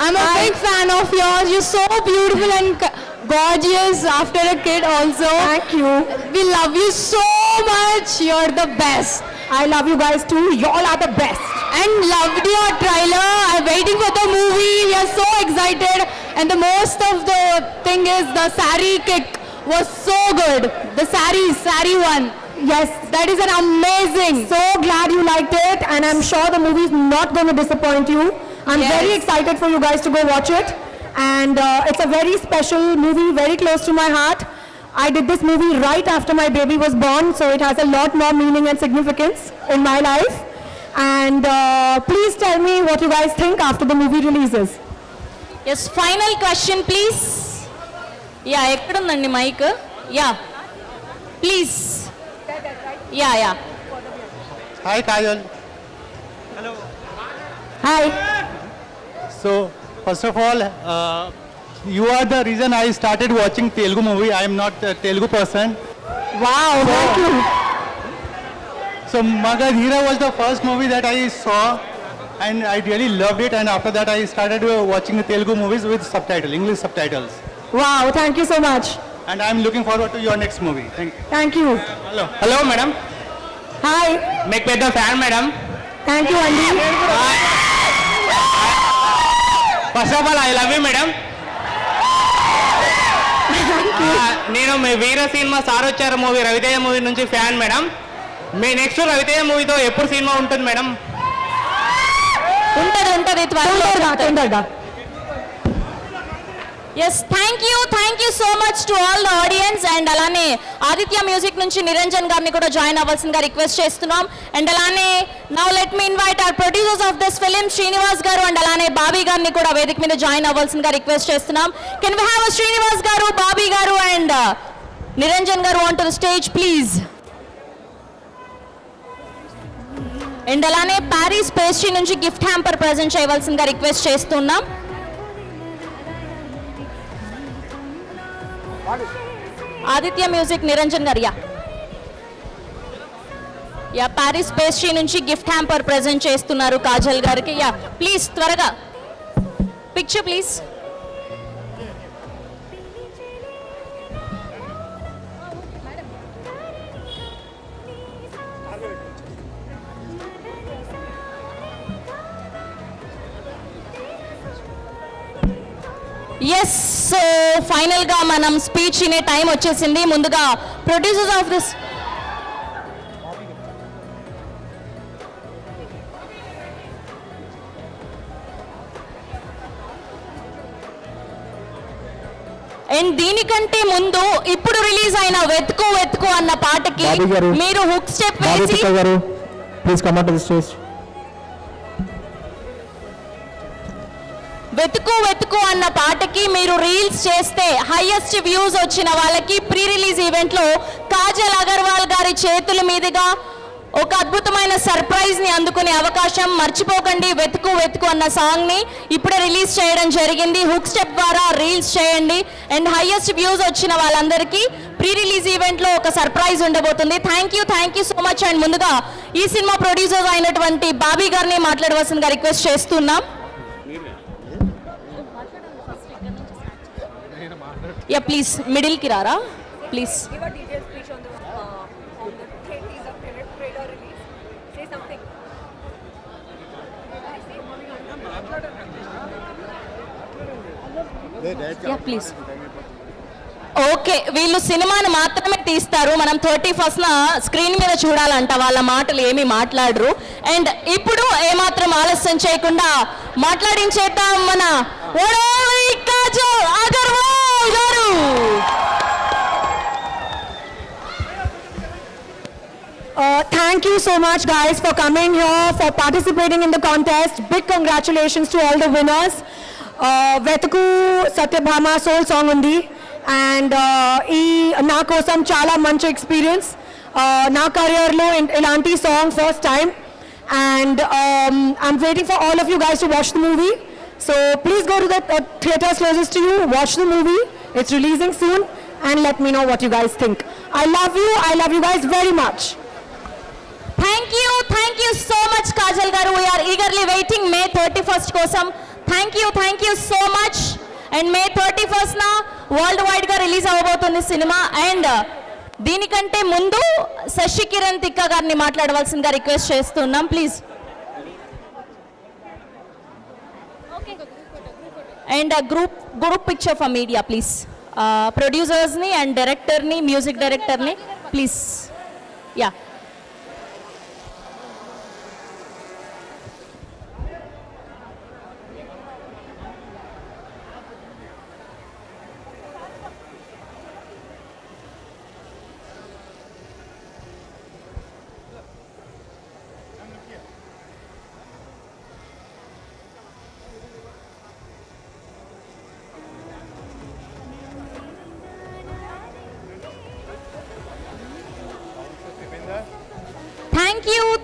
I'm a big fan of yours. You're so beautiful and gorgeous after a kid also. Thank you. We love you so much. You're the best. I love you guys too. Y'all are the best. And loved your trailer. I'm waiting for the movie. We are so excited. And the most of the thing is the saree kick was so good. The saree one. Yes, That is an amazing. so glad you liked it, and I'm sure the movie is not going to disappoint you. I'm Yes. very excited for you guys to go watch it, and it's a very special movie, very close to my heart. I did this movie right after my baby was born, so it has a lot more meaning and significance in my life. And please tell me what you guys think after the movie releases. Yes, final question please. Yeah, ఎక్కడుందండి mike? Yeah please. Yeah. Hi Kajal. Hi. So, first of all, you are the reason I started watching Telugu movie. I am not a Telugu person. Wow, thank you. So, Magadhira was the first movie that I saw and I really loved it. And after that, I started watching the Telugu movies with English subtitles. Wow, thank you so much. And I am looking forward to your next movie. Thank you. Hello, madam. Hi. Make better fan, madam. Thank you, Andy. First of all, I love you, madam. నేను మీ వీర సినిమా సార్ వచ్చారు మూవీ రవితేజ మూవీ నుంచి ఫ్యాన్ మేడం. మీ నెక్స్ట్ రవితేజ మూవీతో ఎప్పుడు సినిమా ఉంటుంది మేడం? ఉంటుంది తొందరగా. Yes, thank you so much to all the audience. And అలానే ఆదిత్య మ్యూజిక్ నుంచి నిరంజన్ గారిని కూడా జాయిన్ అవ్వాల్సిందిగా రిక్వెస్ట్ చేస్తున్నాం. అండ్ అలానే now let me invite our producers of this film Srinivas garu and అలానే బాబీ గారిని కూడా వేదిక మీద జాయిన్ అవ్వాల్సిందిగా రిక్వెస్ట్ చేస్తున్నాం. కెన్ వి హ్యావ్ శ్రీనివాస్ గారు, బాబీ గారు అండ్ నిరంజన్ గారు on to the stage please. And అలానే ప్యారిస్ పేస్ట్రీ నుంచి గిఫ్ట్ హ్యాంపర్ ప్రెజెంట్ చేయవలసిందిగా రిక్వెస్ట్ చేస్తున్నాం. ఆదిత్య మ్యూజిక్ నిరంజన్ గారు. యా ప్యారిస్ పేస్ట్రీ నుంచి గిఫ్ట్ హ్యాంపర్ ప్రెజెంట్ చేస్తున్నారు కాజల్ గారికి. యా ప్లీజ్ త్వరగా పిక్చర్ ప్లీజ్. ఎస్, సో ఫైనల్గా మనం స్పీచ్ ఇనే టైం వచ్చేసింది. ముందుగా ప్రొడ్యూసర్స్ ఆఫ్ దిస్ అండ్ దీనికంటే ముందు ఇప్పుడు రిలీజ్ అయిన వెతుకు వెతుకు అన్న పాటకి మీరు హుక్ స్టెప్ వేసి please come on to the stage. వెతుకు వెతుకు అన్న పాటకి మీరు రీల్స్ చేస్తే హైయెస్ట్ వ్యూస్ వచ్చిన వాళ్ళకి ప్రీ రిలీజ్ ఈవెంట్లో కాజల్ అగర్వాల్ గారి చేతుల మీదుగా ఒక అద్భుతమైన సర్ప్రైజ్ ని అందుకునే అవకాశం. మర్చిపోకండి, వెతుకు వెతుకు అన్న సాంగ్ ని ఇప్పుడే రిలీజ్ చేయడం జరిగింది. హుక్ స్టెప్ ద్వారా రీల్స్ చేయండి అండ్ హైయెస్ట్ వ్యూస్ వచ్చిన వాళ్ళందరికీ ప్రీ రిలీజ్ ఈవెంట్ లో ఒక సర్ప్రైజ్ ఉండబోతుంది. Thank you so much. And ముందుగా ఈ సినిమా ప్రొడ్యూసర్స్ అయినటువంటి బాబీ గారిని మాట్లాడవలసిందిగా రిక్వెస్ట్ చేస్తున్నాం. యా ప్లీజ్ మిడిల్కి రారా ప్లీజ్. Yeah please. ఓకే, వీళ్ళు సినిమాను మాత్రమే తీస్తారు. మనం 31st స్క్రీన్ మీద చూడాలంట. వాళ్ళ మాటలు ఏమీ మాట్లాడరు. అండ్ ఇప్పుడు ఏమాత్రం ఆలస్యం చేయకుండా మాట్లాడించేద్దాం మన కాజల్ అగర్వాల్ గారు. Thank you so much guys for coming here, for participating in the contest. Big congratulations to all the winners. Vetuku Satyabhama soul song undi and na kosam chala manchi experience. Na career lo ilanti song first time and I'm waiting for all of you guys to watch the movie. So please go to the theaters closest to you, watch the movie. It's releasing soon and let me know what you guys think. I love you guys very much. Thank you. Thank you so much Kajal garu. We are eagerly waiting May 31st కోసం. Thank you so much. And May 31st world వైడ్గా రిలీజ్ అవ్వబోతుంది సినిమా. అండ్ దీనికంటే ముందు శశి కిరణ్ తిక్క గారిని మాట్లాడవలసిందిగా రిక్వెస్ట్ చేస్తున్నాం please. And group picture for media please. ప్రొడ్యూసర్స్ని అండ్ డైరెక్టర్ని, మ్యూజిక్ డైరెక్టర్ని please. Yeah,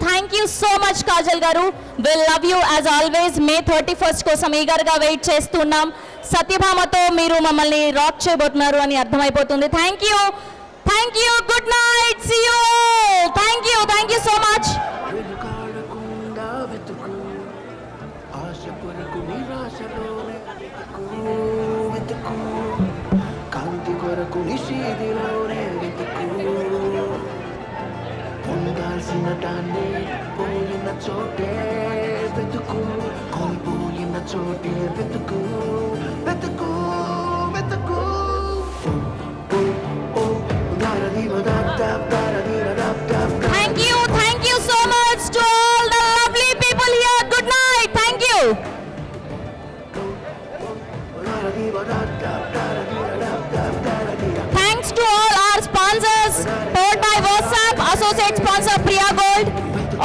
thank you so much Kajal garu. Will love you as always. May 31st కోసం ఈగర్గా వెయిట్ చేస్తున్నాం. సత్యభామతో మీరు మమ్మల్ని రాక్ చేయబోతున్నారు అని అర్థమైపోతుంది. Thank you. Good night. See you. Thank you so much. వెనుకాడకుండా వెతుకు, ఆశ కొరకు నిరాశలోనే వెతుకు, కాంతి కొరకు నిషేధిలోనే వెతుకు, పొందాల్సిన దాన్ని పోయిన చోటే వెతుకు, కోల్పోయిన చోటే వెతుకు, వెతుకు, వెతుకు. Thank you so much to all the lovely people here. Good night. Thank you. Thanks to all our sponsors, powered by WhatsApp, associate sponsor Priya Gold,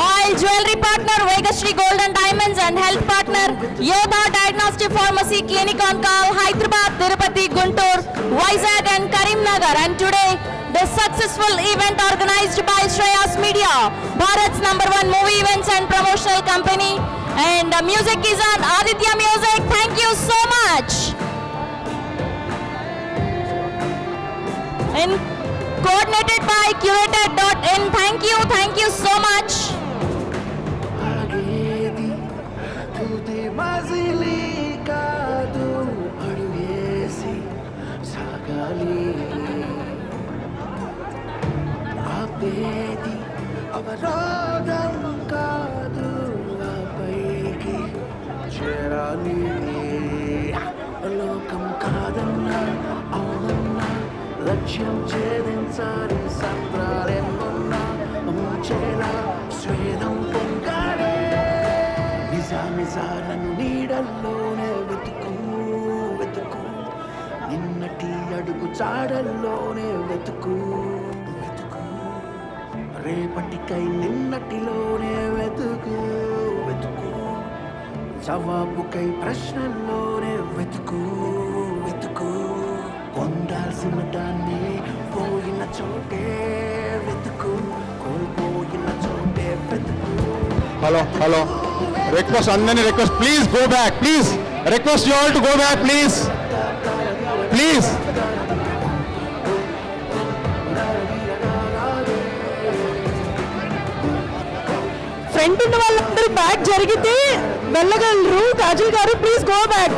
oil jewelry partner Vegashree Gold and Diamonds, and health partner Yoda Diagnostic Pharmacy, Clinic on Call, Hyderabad, Tirupati, Guntur, Vizag and Karimnagar. And today, the successful event organized by Shreyas Media, Bharat's #1 movie events and promotional company. And the music is on Aditya Music. Thank you so much. And coordinated by curated.in. Thank you so much. ఆగేది తుది మజిలీ కాదు, అడుగేసి సాగాలి, ఆపేది అవరోధం కాదు, ఆపైకి చేరాలి. లోకం కాదన్నా అవునన్నా, లక్ష్యం ఛేదించాలి, సంద్రాలెన్నున్నా ముంచేలా స్వేదం పొంగాలే. నిజాలను నీడల్లోనే వెతుకు, వెతుకు, నిన్నటి అడుగు చాడల్లోనే వెతుకు, వెతుకు, రేపటికై నిన్నటిలోనే వెతుకు, వెతుకు, జవాబుకై ప్రశ్నల్లోనే వెతుకు, వెతుకు, పొందాల్సిన దాన్ని పోయిన చోటే వెతుకు, కోల్పోయిన చోటే వెతుకు. హలో రిక్వెస్ట్, అందరినీ request, please go back, please request you all to go back, please. Front ఉన్న వాళ్ళందరూ బ్యాక్ జరిగితే వెళ్ళగలరు. కాజల్ గారు ప్లీజ్ గో బ్యాక్.